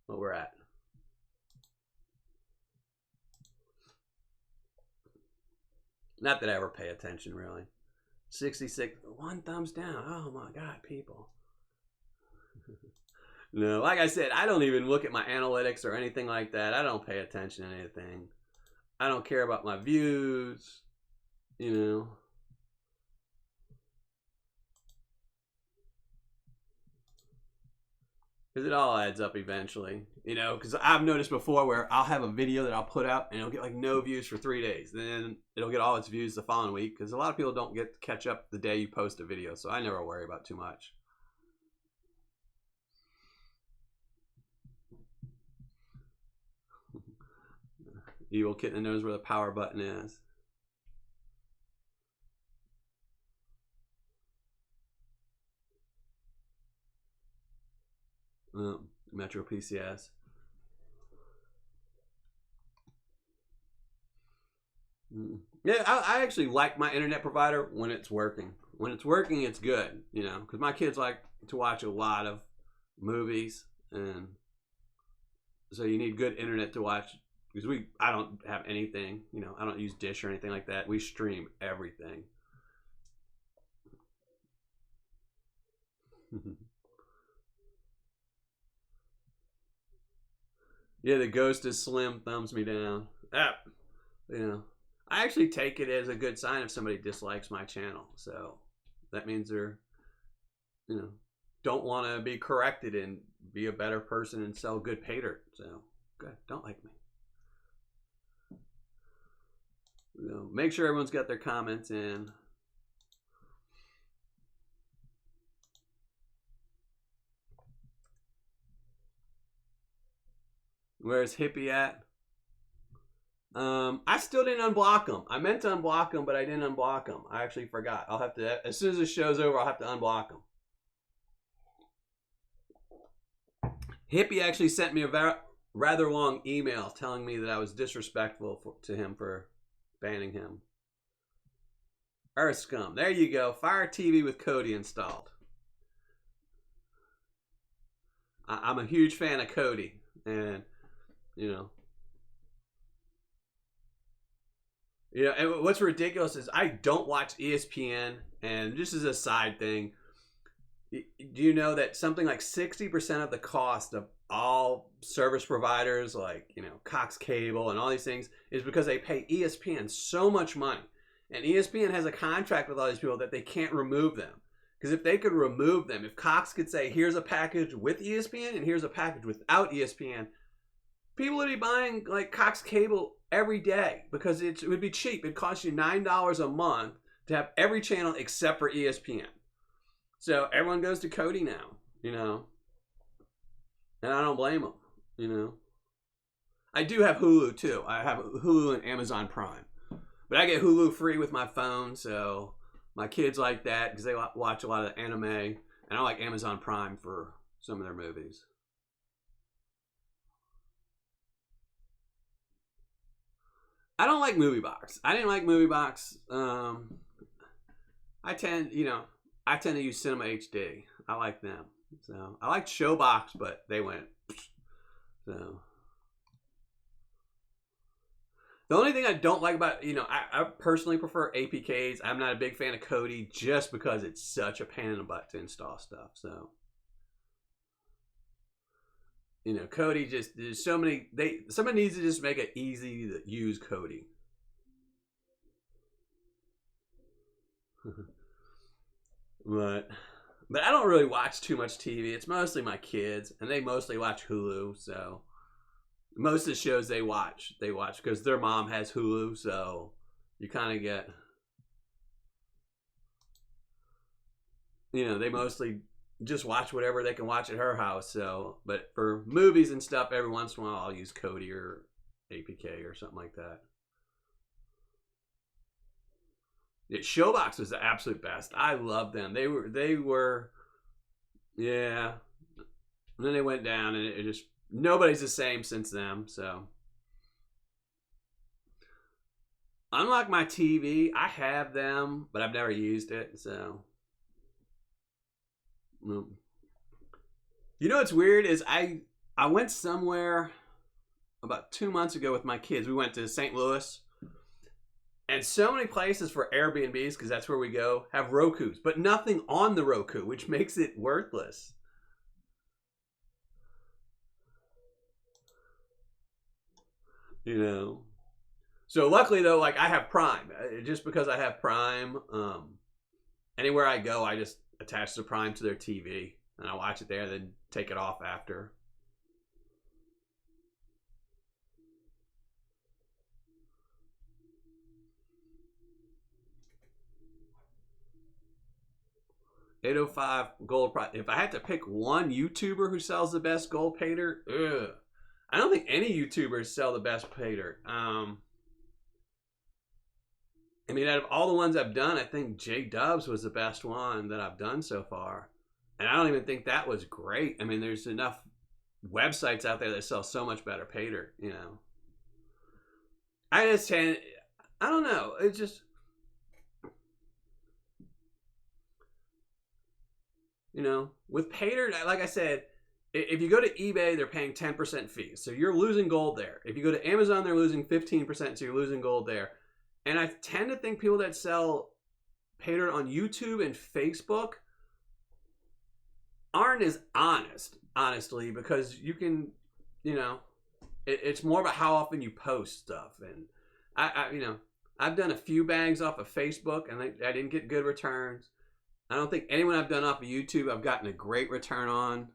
what we're at. Not that I ever pay attention, really. 66, 1 thumbs down. Oh my God, people. No, like I said, I don't even look at my analytics or anything like that. I don't pay attention to anything. I don't care about my views, you know. Because it all adds up eventually, you know, because I've noticed before where I'll have a video that I'll put out and it'll get like no views for 3 days. Then it'll get all its views the following week because a lot of people don't get to catch up the day you post a video. So I never worry about too much. Evil kitten knows where the power button is. Metro PCS. Yeah, I actually like my internet provider when it's working. When it's working, it's good, you know, because my kids like to watch a lot of movies, and so you need good internet to watch. Because I don't have anything, I don't use Dish or anything like that. We stream everything. Yeah, the ghost is Slim thumbs me down. I actually take it as a good sign if somebody dislikes my channel. So that means they're, don't want to be corrected and be a better person and sell good Paydirt. So good, don't like me. Make sure everyone's got their comments in. Where's Hippie at? I still didn't unblock him. I meant to unblock him, but I didn't unblock him. I actually forgot. I'll have to, as soon as this show's over, I'll have to unblock him. Hippie actually sent me a rather long email telling me that I was disrespectful to him for banning him. Earth Scum. There you go. Fire TV with Kodi installed. I'm a huge fan of Kodi. And, and what's ridiculous is I don't watch ESPN. And just as a side thing, do you know that something like 60% of the cost of all service providers like, Cox Cable and all these things is because they pay ESPN so much money. And ESPN has a contract with all these people that they can't remove them. Because if they could remove them, if Cox could say, here's a package with ESPN and here's a package without ESPN, people would be buying like Cox Cable every day because it would be cheap. It'd cost you $9 a month to have every channel except for ESPN. So everyone goes to Kodi now, and I don't blame them, I do have Hulu too. I have Hulu and Amazon Prime. But I get Hulu free with my phone, so my kids like that because they watch a lot of anime. And I like Amazon Prime for some of their movies. I don't like MovieBox. I didn't like MovieBox. I tend to use Cinema HD. I like them. So I liked Showbox, but they went. So the only thing I don't like about, I personally prefer APKs. I'm not a big fan of Kodi just because it's such a pain in the butt to install stuff. So, Kodi just, there's so many, somebody needs to just make it easy to use Kodi. But I don't really watch too much TV. It's mostly my kids, and they mostly watch Hulu, so most of the shows they watch because their mom has Hulu, so you kind of get, they mostly just watch whatever they can watch at her house. So, but for movies and stuff, every once in a while I'll use Kodi or APK or something like that. Yeah, Showbox was the absolute best. I loved them. They were, yeah. And then they went down, and it just, nobody's the same since them. So, unlike my TV, I have them, but I've never used it. So, what's weird is I went somewhere about 2 months ago with my kids. We went to St. Louis. And so many places for Airbnbs, because that's where we go, have Rokus, but nothing on the Roku, which makes it worthless. So luckily though, like I have Prime. Just because I have Prime, anywhere I go, I just attach the Prime to their TV, and I watch it there, and then take it off after. $805 gold price. If I had to pick one YouTuber who sells the best gold Paydirt, I don't think any YouTubers sell the best Paydirt. I mean, out of all the ones I've done, I think J Dubs was the best one that I've done so far. And I don't even think that was great. I mean, there's enough websites out there that sell so much better Paydirt, I don't know. It's just, with Paydirt, like I said, if you go to eBay, they're paying 10% fees. So you're losing gold there. If you go to Amazon, they're losing 15%. So you're losing gold there. And I tend to think people that sell Paydirt on YouTube and Facebook aren't as honestly, because you can, it's more about how often you post stuff. And I've done a few bags off of Facebook and I didn't get good returns. I don't think anyone I've done off of YouTube I've gotten a great return on.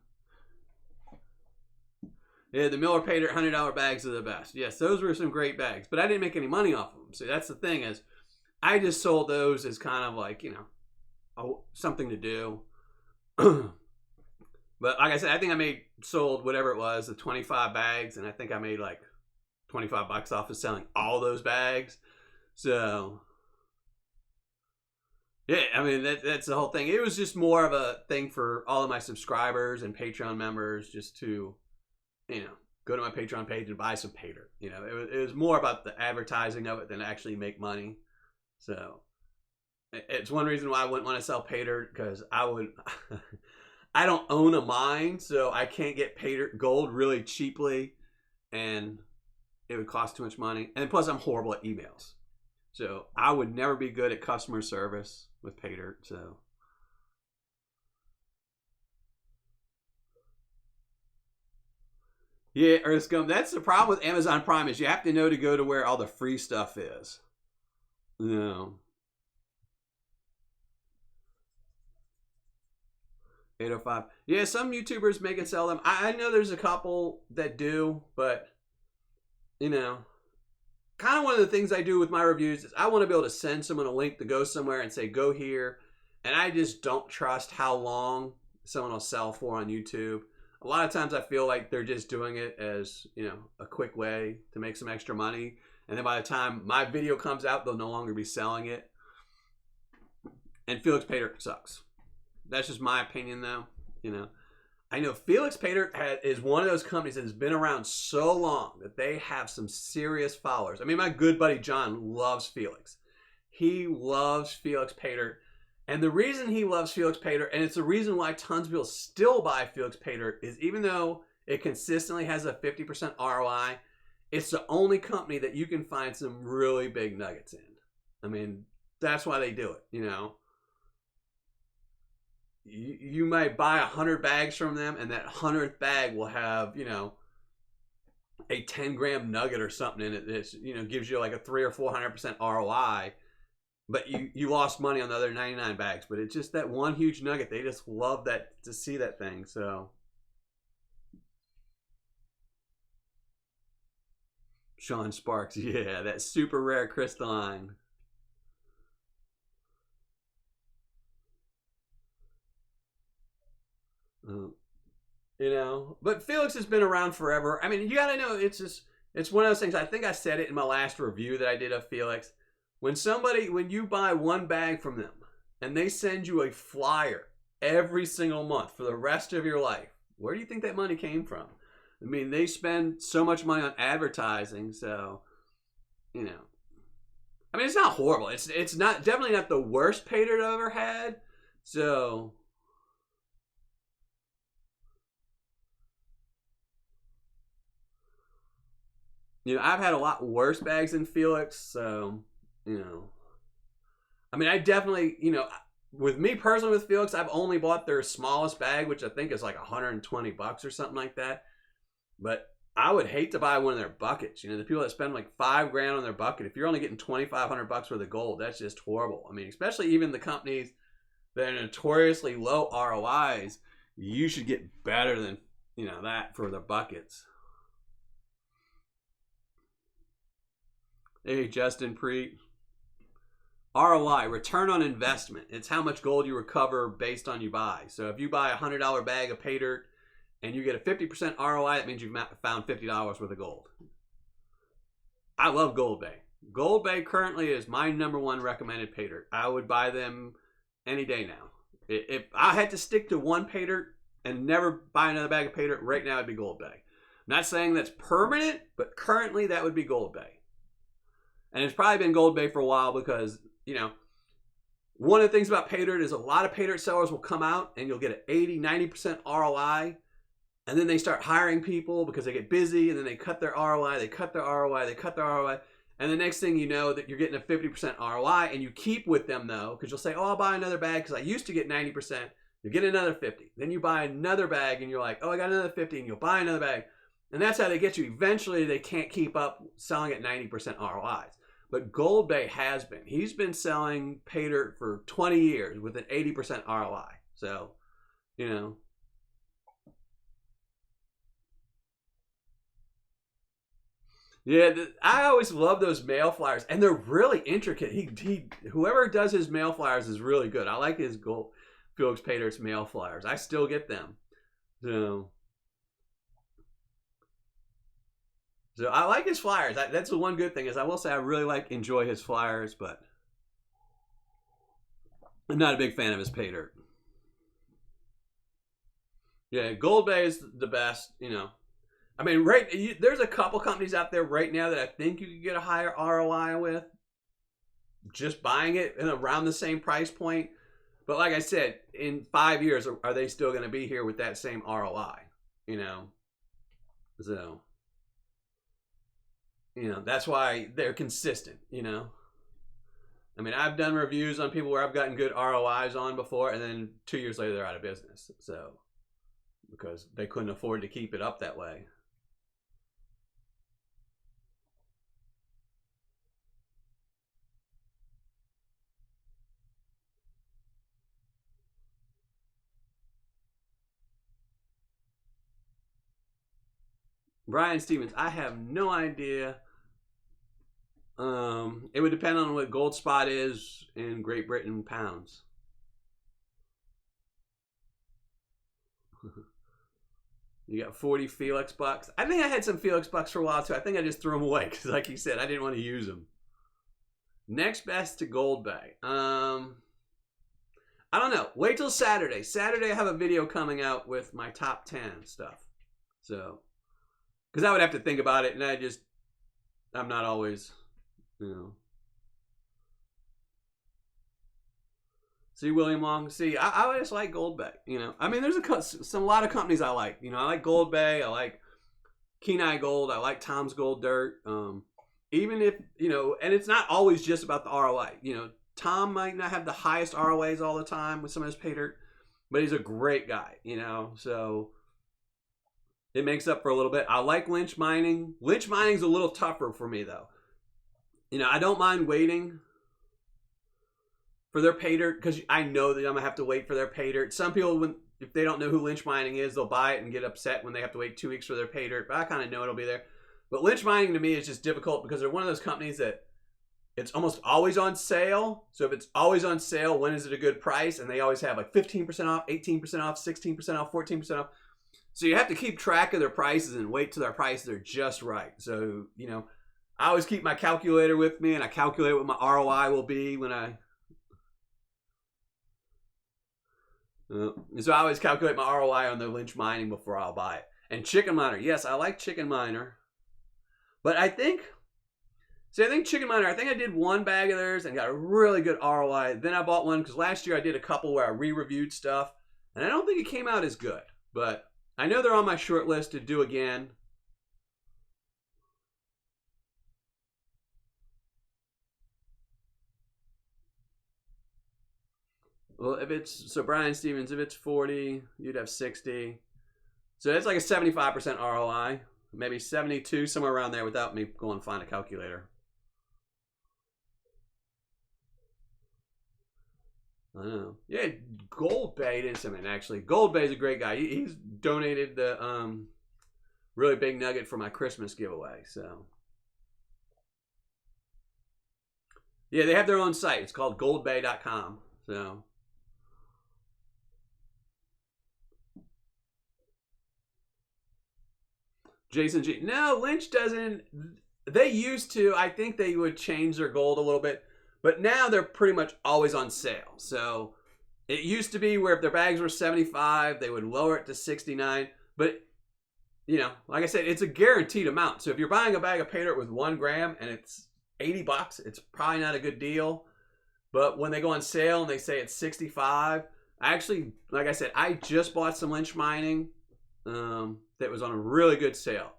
Yeah, the Miller Paydirt $100 bags are the best. Yes, those were some great bags, but I didn't make any money off of them. So that's the thing, is I just sold those as kind of like, something to do. But like I said, I think I sold whatever it was, the 25 bags, and I think I made like $25 off of selling all those bags. So yeah, I mean, that's the whole thing. It was just more of a thing for all of my subscribers and Patreon members, just to, go to my Patreon page and buy some Paydirt. It was more about the advertising of it than actually make money. So it's one reason why I wouldn't want to sell Paydirt, because I don't own a mine, so I can't get Paydirt gold really cheaply, and it would cost too much money. And plus, I'm horrible at emails. So I would never be good at customer service with Paydirt. So yeah, Earthscum, that's the problem with Amazon Prime, is you have to know to go to where all the free stuff is. No. 805. Yeah, some YouTubers make it sell them. I know there's a couple that do, but kind of one of the things I do with my reviews is I want to be able to send someone a link to go somewhere and say, go here. And I just don't trust how long someone will sell for on YouTube. A lot of times I feel like they're just doing it as, a quick way to make some extra money. And then by the time my video comes out, they'll no longer be selling it. And Felix Paydirt sucks. That's just my opinion, though. I know Felix Paydirt is one of those companies that has been around so long that they have some serious followers. I mean, my good buddy John loves Felix. He loves Felix Paydirt. And the reason he loves Felix Paydirt, and it's the reason why tons of people still buy Felix Paydirt, is even though it consistently has a 50% ROI, it's the only company that you can find some really big nuggets in. I mean, that's why they do it, You might buy 100 bags from them, and that 100th bag will have, a 10-gram nugget or something in it that, gives you like a 300 or 400% ROI. But you lost money on the other 99 bags. But it's just that one huge nugget. They just love that, to see that thing. So Sean Sparks, yeah, that super rare crystalline. But Felix has been around forever. I mean, you gotta know, it's one of those things. I think I said it in my last review that I did of Felix. When you buy one bag from them and they send you a flyer every single month for the rest of your life, where do you think that money came from? I mean, they spend so much money on advertising, so, I mean, it's not horrible. It's not, definitely not the worst Paydirt I've ever had. So I've had a lot worse bags than Felix, so, I mean, I definitely, with me personally with Felix, I've only bought their smallest bag, which I think is like $120 or something like that. But I would hate to buy one of their buckets. The people that spend like $5,000 on their bucket, if you're only getting $2,500 worth of gold, that's just horrible. I mean, especially even the companies that are notoriously low ROIs, you should get better than, that for the buckets. Hey, Justin Preet. ROI, return on investment. It's how much gold you recover based on you buy. So if you buy a $100 bag of Paydirt and you get a 50% ROI, that means you've found $50 worth of gold. I love Gold Bay. Gold Bay currently is my #1 recommended Paydirt. I would buy them any day now. If I had to stick to one Paydirt and never buy another bag of Paydirt, right now it'd be Gold Bay. I'm not saying that's permanent, but currently that would be Gold Bay. And it's probably been Gold Bay for a while because, one of the things about Paydirt is a lot of Paydirt sellers will come out and you'll get an 80, 90% ROI. And then they start hiring people because they get busy, and then they cut their ROI, they cut their ROI, they cut their ROI. And the next thing you know, that you're getting a 50% ROI, and you keep with them though, because you'll say, oh, I'll buy another bag because I used to get 90%. You get another 50. Then you buy another bag, and you're like, oh, I got another 50, and you'll buy another bag. And that's how they get you. Eventually, they can't keep up selling at 90% ROIs. But Gold Bay has been. He's been selling Paydirt for 20 years with an 80% ROI. So, you know. Yeah, I always love those mail flyers, and they're really intricate. Whoever does his mail flyers is really good. I like his Felix Paydirt's mail flyers. I still get them. So I like his flyers. That's the one good thing is I will say I really enjoy his flyers, but I'm not a big fan of his Paydirt. Yeah, Gold Bay is the best, you know. I mean, there's a couple companies out there right now that I think you could get a higher ROI with just buying it in around the same price point. But like I said, in 5 years, are they still going to be here with that same ROI? You know, so, you know, that's why they're consistent, you know. I mean, I've done reviews on people where I've gotten good ROIs on before, and then 2 years later, they're out of business. So, because they couldn't afford to keep it up that way. Brian Stevens, I have no idea. It would depend on what gold spot is in Great Britain pounds. You got 40 Felix bucks. I think I had some Felix bucks for a while too. I think I just threw them away because, like you said, I didn't want to use them. Next best to Gold Bay. I don't know. Wait till Saturday. Saturday I have a video coming out with my top 10 stuff. So, because I would have to think about it, and I'm not always, you know. See, William Long. See, I just like Gold Bay, you know. I mean, there's a lot of companies I like. You know, I like Gold Bay. I like Kenai Gold. I like Tom's Gold Dirt. Even if, you know, and it's not always just about the ROI. You know, Tom might not have the highest ROAs all the time with some of his Paydirt, but he's a great guy, you know. So it makes up for a little bit. I like Lynch Mining. Lynch Mining's a little tougher for me, though. You know, I don't mind waiting for their Paydirt because I know that I'm going to have to wait for their Paydirt. Some people, if they don't know who Lynch Mining is, they'll buy it and get upset when they have to wait 2 weeks for their Paydirt. But I kind of know it'll be there. But Lynch Mining to me is just difficult because they're one of those companies that it's almost always on sale. So if it's always on sale, when is it a good price? And they always have like 15% off, 18% off, 16% off, 14% off. So you have to keep track of their prices and wait till their prices are just right. So, you know, I always keep my calculator with me and I calculate what my ROI will be when so I always calculate my ROI on the Lynch Mining before I'll buy it. And Chicken Miner, yes, I like Chicken Miner. But I think Chicken Miner, I think I did one bag of theirs and got a really good ROI. Then I bought one because last year I did a couple where I re-reviewed stuff. And I don't think it came out as good. But I know they're on my short list to do again. Well, so Brian Stevens, if it's 40, you'd have 60. So that's like a 75% ROI. Maybe 72, somewhere around there without me going to find a calculator. I don't know. Yeah, Gold Bay did something, actually. Gold Bay's a great guy. He's donated the really big nugget for my Christmas giveaway. So, yeah, they have their own site. It's called goldbay.com. So, Jason G. No, Lynch doesn't. They used to. I think they would change their gold a little bit. But now they're pretty much always on sale. So it used to be where if their bags were 75, they would lower it to 69. But, you know, like I said, it's a guaranteed amount. So if you're buying a bag of Paydirt with 1 gram and it's 80 bucks, it's probably not a good deal. But when they go on sale and they say it's 65, actually, like I said, I just bought some Lynch Mining. that was on a really good sale,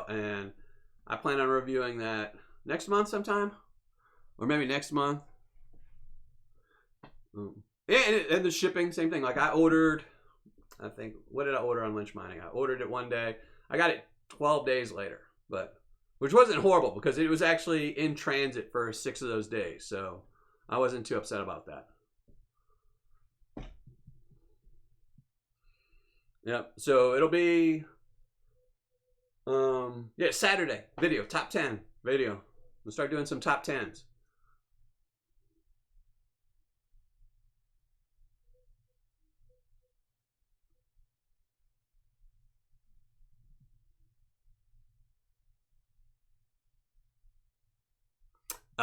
and I plan on reviewing that next month sometime, or maybe next month. Yeah, and the shipping, same thing. Like I ordered, I think, what did I order on Lynch Mining? I ordered it one day. I got it 12 days later, but which wasn't horrible because it was actually in transit for 6 of those days, so I wasn't too upset about that. Yep. So it'll be, yeah, Saturday video, top 10 video. We'll start doing some top 10s.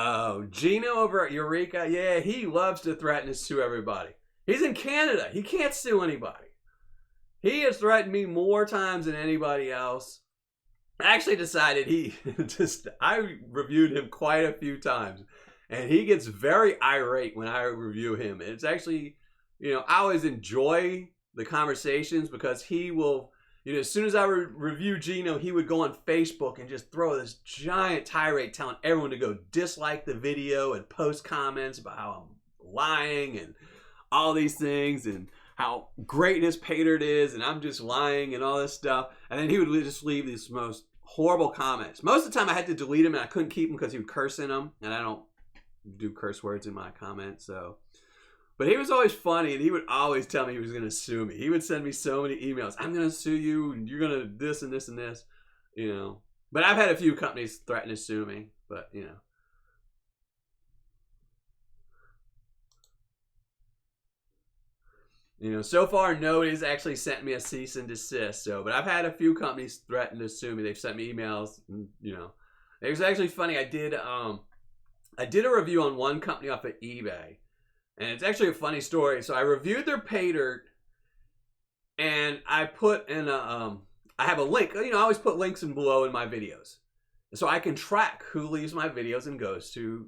Oh, Gino over at Eureka. Yeah, he loves to threaten to sue everybody. He's in Canada. He can't sue anybody. He has threatened me more times than anybody else. I actually decided I reviewed him quite a few times. And he gets very irate when I review him. It's actually, I always enjoy the conversations because he will, as soon as I review Gino, he would go on Facebook and just throw this giant tirade telling everyone to go dislike the video and post comments about how I'm lying and all these things and how great his Paydirt is and I'm just lying and all this stuff. And then he would just leave these most horrible comments. Most of the time I had to delete him and I couldn't keep him because he would curse in them. And I don't do curse words in my comments, so. But he was always funny, and he would always tell me he was going to sue me. He would send me so many emails. I'm going to sue you, and you're going to this and this and this, But I've had a few companies threaten to sue me, but, so far nobody's actually sent me a cease and desist. So, but I've had a few companies threaten to sue me. They've sent me emails, and, It was actually funny. I did a review on one company off of eBay. And it's actually a funny story. So I reviewed their Paydirt, and I put in I have a link. I always put links in below in my videos, so I can track who leaves my videos and goes to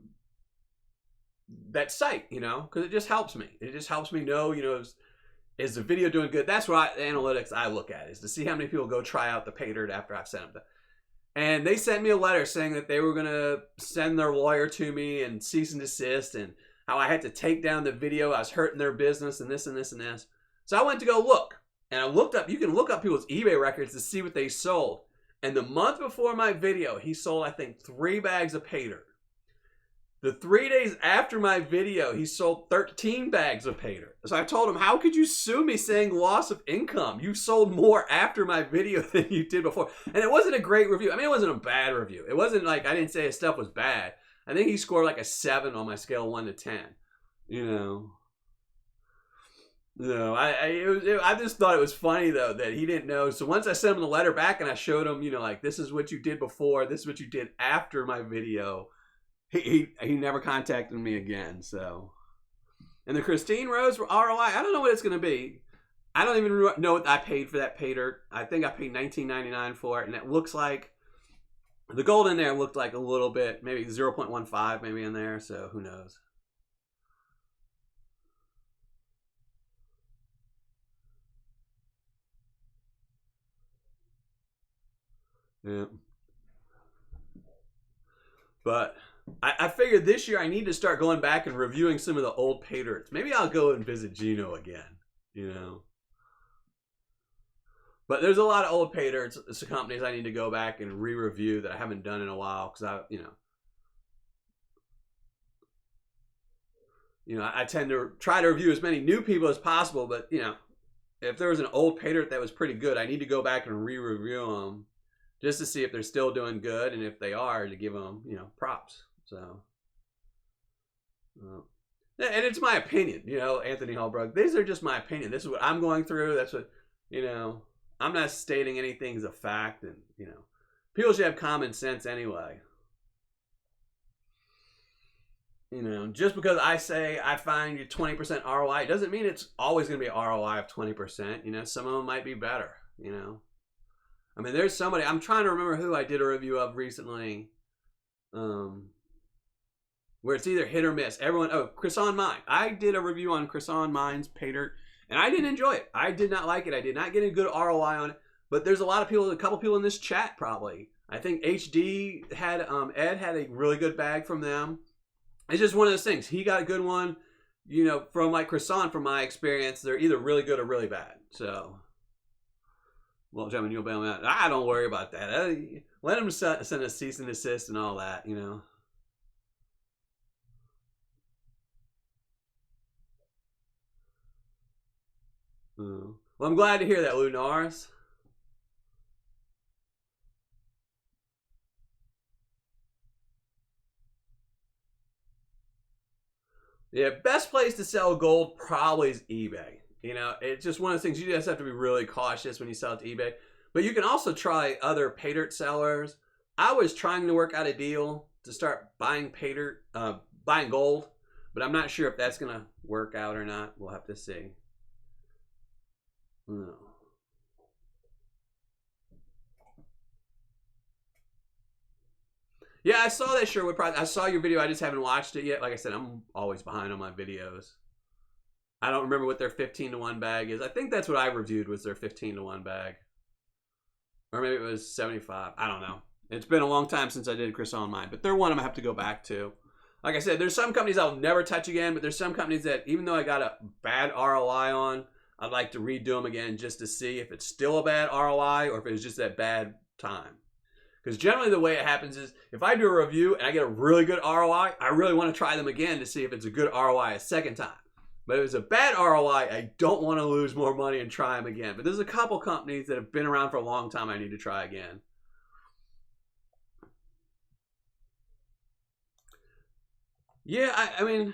that site. Because it just helps me. It just helps me know. Is the video doing good? That's what the analytics I look at, is to see how many people go try out the Paydirt after I've sent them. And they sent me a letter saying that they were gonna send their lawyer to me and cease and desist and how I had to take down the video. I was hurting their business and this and this and this. So I went to go look. And I looked up, you can look up people's eBay records to see what they sold. And the month before my video, he sold, I think, 3 bags of Paydirt. The 3 days after my video, he sold 13 bags of Paydirt. So I told him, how could you sue me saying loss of income? You sold more after my video than you did before. And it wasn't a great review. I mean, it wasn't a bad review. It wasn't like, I didn't say his stuff was bad. I think he scored like a 7 on my scale of 1 to 10. I just thought it was funny though that he didn't know. So once I sent him the letter back and I showed him, like, this is what you did before, this is what you did after my video, he never contacted me again. So, and the Christine Rose ROI, I don't know what it's gonna be. I don't even know what I paid for that Paydirt. I think I paid $19.99 for it, and it looks like the gold in there looked like a little bit, maybe 0.15 maybe in there, so who knows. Yeah. But I figured this year I need to start going back and reviewing some of the old Paydirts. Maybe I'll go and visit Gino again, But there's a lot of old Paydirts, companies I need to go back and re-review that I haven't done in a while because I tend to try to review as many new people as possible. But if there was an old Paydirt that was pretty good, I need to go back and re-review them just to see if they're still doing good, and if they are, to give them props. So, and it's my opinion, Anthony Holbrook. These are just my opinion. This is what I'm going through. That's what I'm not stating anything as a fact, and people should have common sense anyway. Just because I say I find you 20% ROI doesn't mean it's always going to be an ROI of 20%. Some of them might be better. I mean, there's somebody, I'm trying to remember who I did a review of recently, where it's either hit or miss. Chris on Mine. I did a review on Chris on Mine's Paydirt, And I didn't enjoy it. I did not like it. I did not get a good ROI on it. But there's a lot of people, a couple people in this chat probably. I think HD had, Ed had a really good bag from them. It's just one of those things. He got a good one. You know, from like Croissant, from my experience, they're either really good or really bad. So, well, gentlemen, you'll bail me out. I don't worry about that. Let them send a cease and desist and all that, you know. Well, I'm glad to hear that, Lunaris. Yeah, best place to sell gold probably is eBay. You know, it's just one of those things. You just have to be really cautious when you sell it to eBay. But you can also try other Paydirt sellers. I was trying to work out a deal to start buying Paydirt, buying gold, but I'm not sure if that's going to work out or not. We'll have to see. Oh. Yeah, I saw that Sherwood price. I saw your video. I just haven't watched it yet. Like I said, I'm always behind on my videos. I don't remember what their 15-to-1 bag is. I think that's what I reviewed, was their 15-to-1 bag. Or maybe it was 75. I don't know. It's been a long time since I did Croissant on mine. But they're one I'm going to have to go back to. Like I said, there's some companies I'll never touch again. But there's some companies that, even though I got a bad ROI on, I'd like to redo them again just to see if it's still a bad ROI or if it was just that bad time. Because generally the way it happens is, if I do a review and I get a really good ROI, I really want to try them again to see if it's a good ROI a second time. But if it's a bad ROI, I don't want to lose more money and try them again. But there's a couple companies that have been around for a long time I need to try again. Yeah, I mean,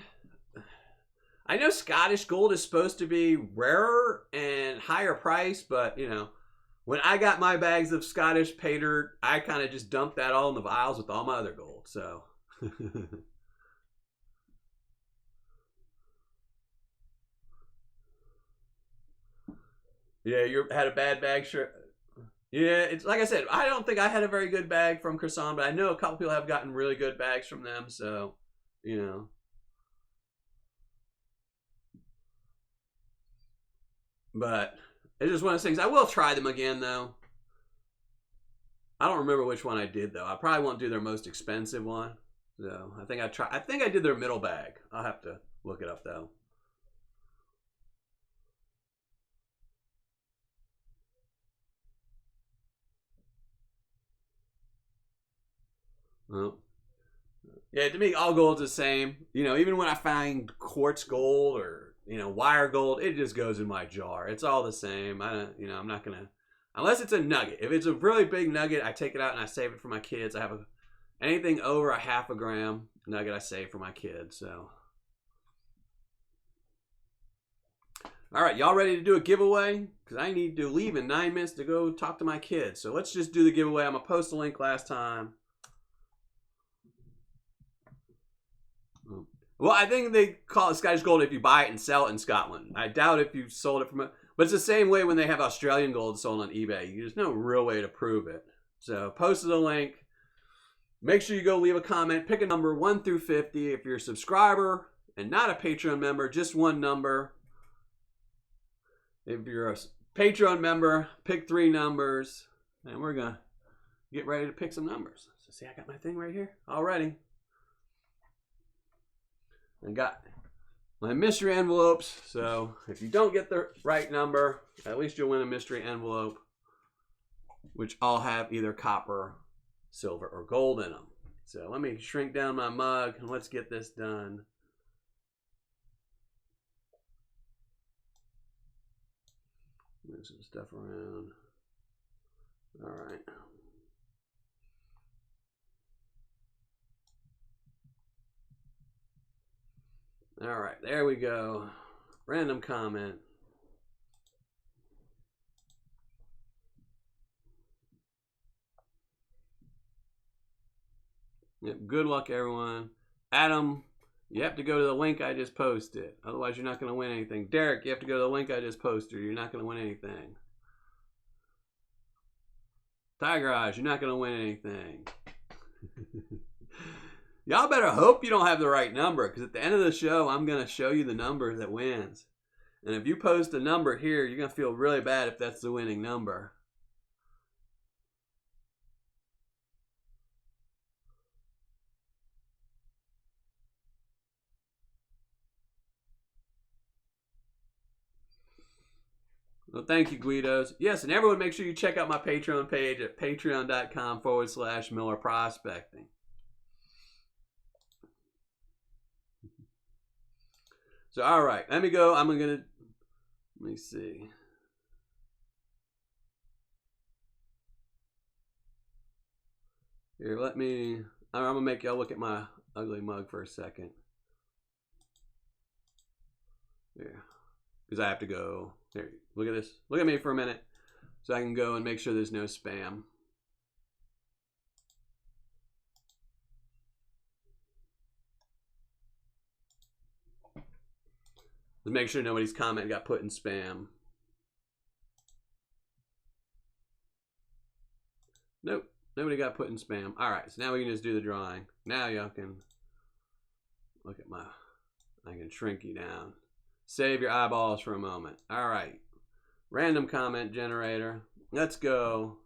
I know Scottish gold is supposed to be rarer and higher price, but, you know, when I got my bags of Scottish Paydirt, I kind of just dumped that all in the vials with all my other gold. So, yeah, you had a bad bag, sure. Yeah, it's like I said, I don't think I had a very good bag from Croissant, but I know a couple people have gotten really good bags from them. So, you know. But it's just one of those things. I will try them again, though. I don't remember which one I did, though. I probably won't do their most expensive one. So I think I did their middle bag. I'll have to look it up, though. Well, yeah, to me, all gold's the same. You know, even when I find quartz gold or, you know, wire gold, it just goes in my jar. It's all the same. I don't, you know, I'm not gonna, unless it's a nugget. If it's a really big nugget, I take it out and I save it for my kids. I have anything over a half a gram nugget I save for my kids. So, all right, y'all ready to do a giveaway? Because I need to leave in 9 minutes to go talk to my kids. So let's just do the giveaway. I'm gonna post the link last time. Well, I think they call it Scottish gold if you buy it and sell it in Scotland. I doubt if you sold it from it. But it's the same way when they have Australian gold sold on eBay. There's no real way to prove it. So post the link. Make sure you go leave a comment. Pick a number 1 through 50. If you're a subscriber and not a Patreon member, just one number. If you're a Patreon member, pick 3 numbers. And we're going to get ready to pick some numbers. So see, I got my thing right here already. I got my mystery envelopes, so if you don't get the right number, at least you'll win a mystery envelope, which all have either copper, silver, or gold in them. So let me shrink down my mug and let's get this done. Move some stuff around. All right. All right, there we go. Random comment. Yep, good luck, everyone. Adam, you have to go to the link I just posted. Otherwise, you're not going to win anything. Derek, you have to go to the link I just posted. You're not going to win anything. Tiger Eyes, you're not going to win anything. Y'all better hope you don't have the right number, because at the end of the show, I'm going to show you the number that wins. And if you post a number here, you're going to feel really bad if that's the winning number. Well, thank you, Guidos. Yes, and everyone make sure you check out my Patreon page at patreon.com/Miller Prospecting. So, all right, let me go. Let me see. Here, I'm going to make y'all look at my ugly mug for a second. Here, because I have to go. Here, look at this. Look at me for a minute so I can go and make sure there's no spam. To make sure nobody's comment got put in spam. Nope, nobody got put in spam. All right, so now we can just do the drawing. Now y'all can look at I can shrink you down. Save your eyeballs for a moment. All right, random comment generator. Let's go.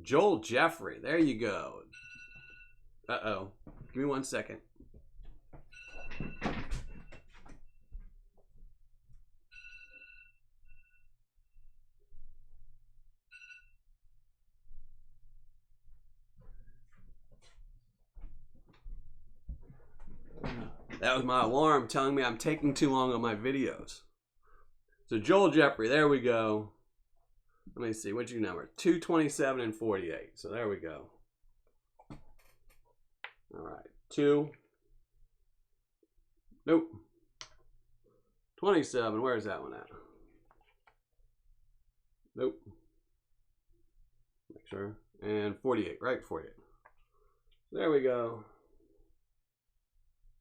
Joel Jeffrey, there you go. Uh-oh, give me 1 second. That was my alarm telling me I'm taking too long on my videos. So Joel Jeffrey, there we go. Let me see, what's your number? 227 and 48. So there we go. All right, 2. Nope. 27, where's that one at? Nope. Make sure. And 48, right? 48. There we go.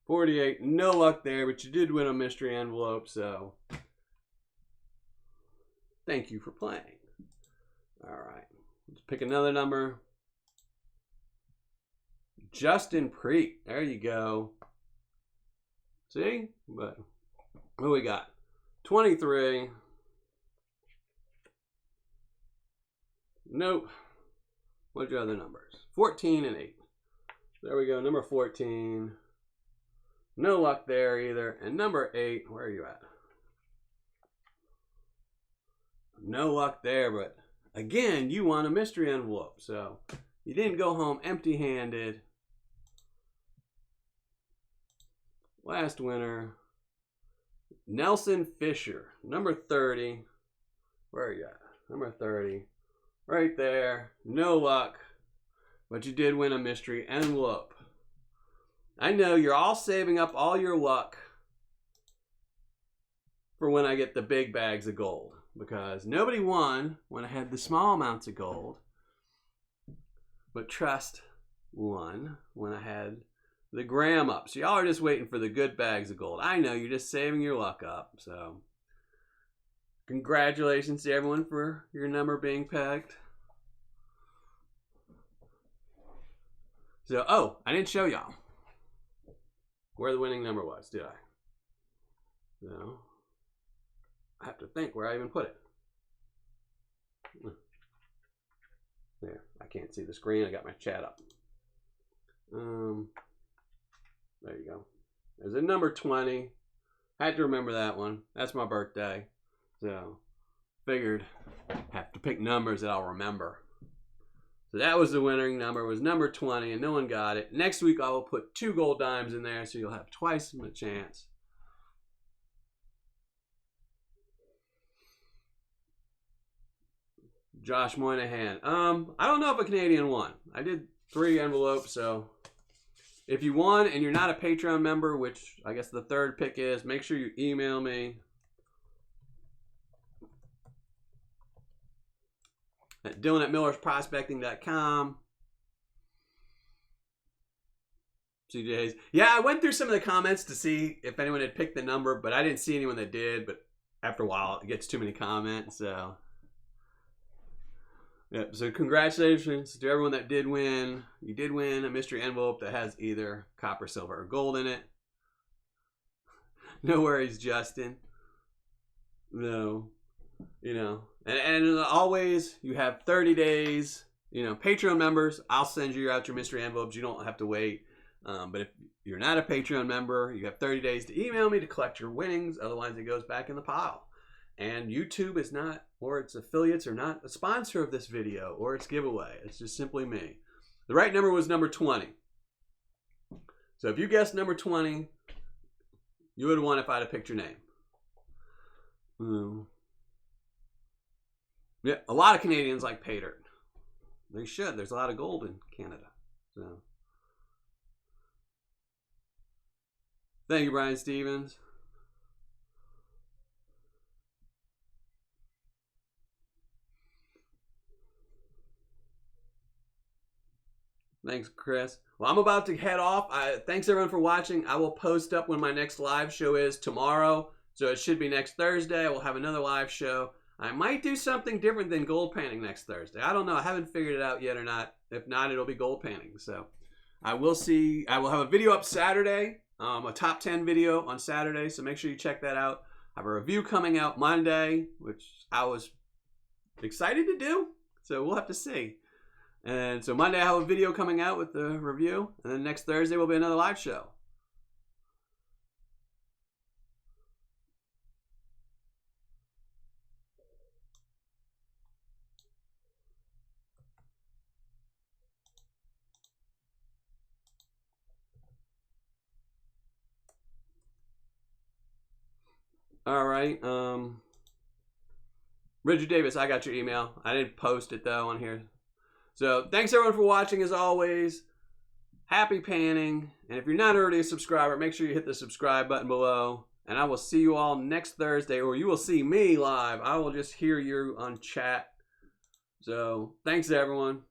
48, no luck there, but you did win a mystery envelope, so thank you for playing. All right, let's pick another number. Justin Preet, there you go. See? But what do we got? 23. Nope. What's your other numbers? 14 and 8. There we go, number 14. No luck there either. And number 8, where are you at? No luck there, but again, you won a mystery envelope. So you didn't go home empty-handed. Last winner, Nelson Fisher, number 30. Where are you at? Number 30. Right there. No luck, but you did win a mystery envelope. I know you're all saving up all your luck for when I get the big bags of gold, because nobody won when I had the small amounts of gold, but Trust won when I had the gram up. So y'all are just waiting for the good bags of gold. I know you're just saving your luck up. So congratulations to everyone for your number being pegged. So, oh, I didn't show y'all where the winning number was, did I? No. I have to think where I even put it. There, I can't see the screen. I got my chat up. There you go. There's a number 20. I had to remember that one. That's my birthday. So, figured I have to pick numbers that I'll remember. So that was the winning number, was number 20, and no one got it. Next week I will put 2 gold dimes in there, so you'll have twice the chance. Josh Moynihan. I don't know if a Canadian won. I did 3 envelopes, so if you won and you're not a Patreon member, which I guess the third pick is, make sure you email me at Dylan@millersprospecting.com. CJ's. Yeah, I went through some of the comments to see if anyone had picked the number, but I didn't see anyone that did. But after a while, it gets too many comments. So Yeah, so congratulations to everyone that did win. You did win a mystery envelope that has either copper, silver, or gold in it. No worries, Justin. No. You know, and always you have 30 days. You know, Patreon members, I'll send you out your mystery envelopes. You don't have to wait. But if you're not a Patreon member, you have 30 days to email me to collect your winnings. Otherwise, it goes back in the pile. And YouTube is not, or its affiliates are not a sponsor of this video or its giveaway. It's just simply me. The right number was number 20. So if you guessed number 20, you would have won if I'd have picked your name. Yeah, a lot of Canadians like Paydirt. They should. There's a lot of gold in Canada. So, thank you, Brian Stevens. Thanks, Chris. Well, I'm about to head off. Thanks, everyone, for watching. I will post up when my next live show is tomorrow. So it should be next Thursday. I will have another live show. I might do something different than gold panning next Thursday. I don't know. I haven't figured it out yet or not. If not, it'll be gold panning. So I will see. I will have a video up Saturday, a top 10 video on Saturday. So make sure you check that out. I have a review coming out Monday, which I was excited to do. So we'll have to see. And so Monday I have a video coming out with the review. And then next Thursday will be another live show. All right. Richard Davis, I got your email. I didn't post it though on here. So thanks everyone for watching as always. Happy panning. And if you're not already a subscriber, make sure you hit the subscribe button below. And I will see you all next Thursday, or you will see me live. I will just hear you on chat. So thanks everyone.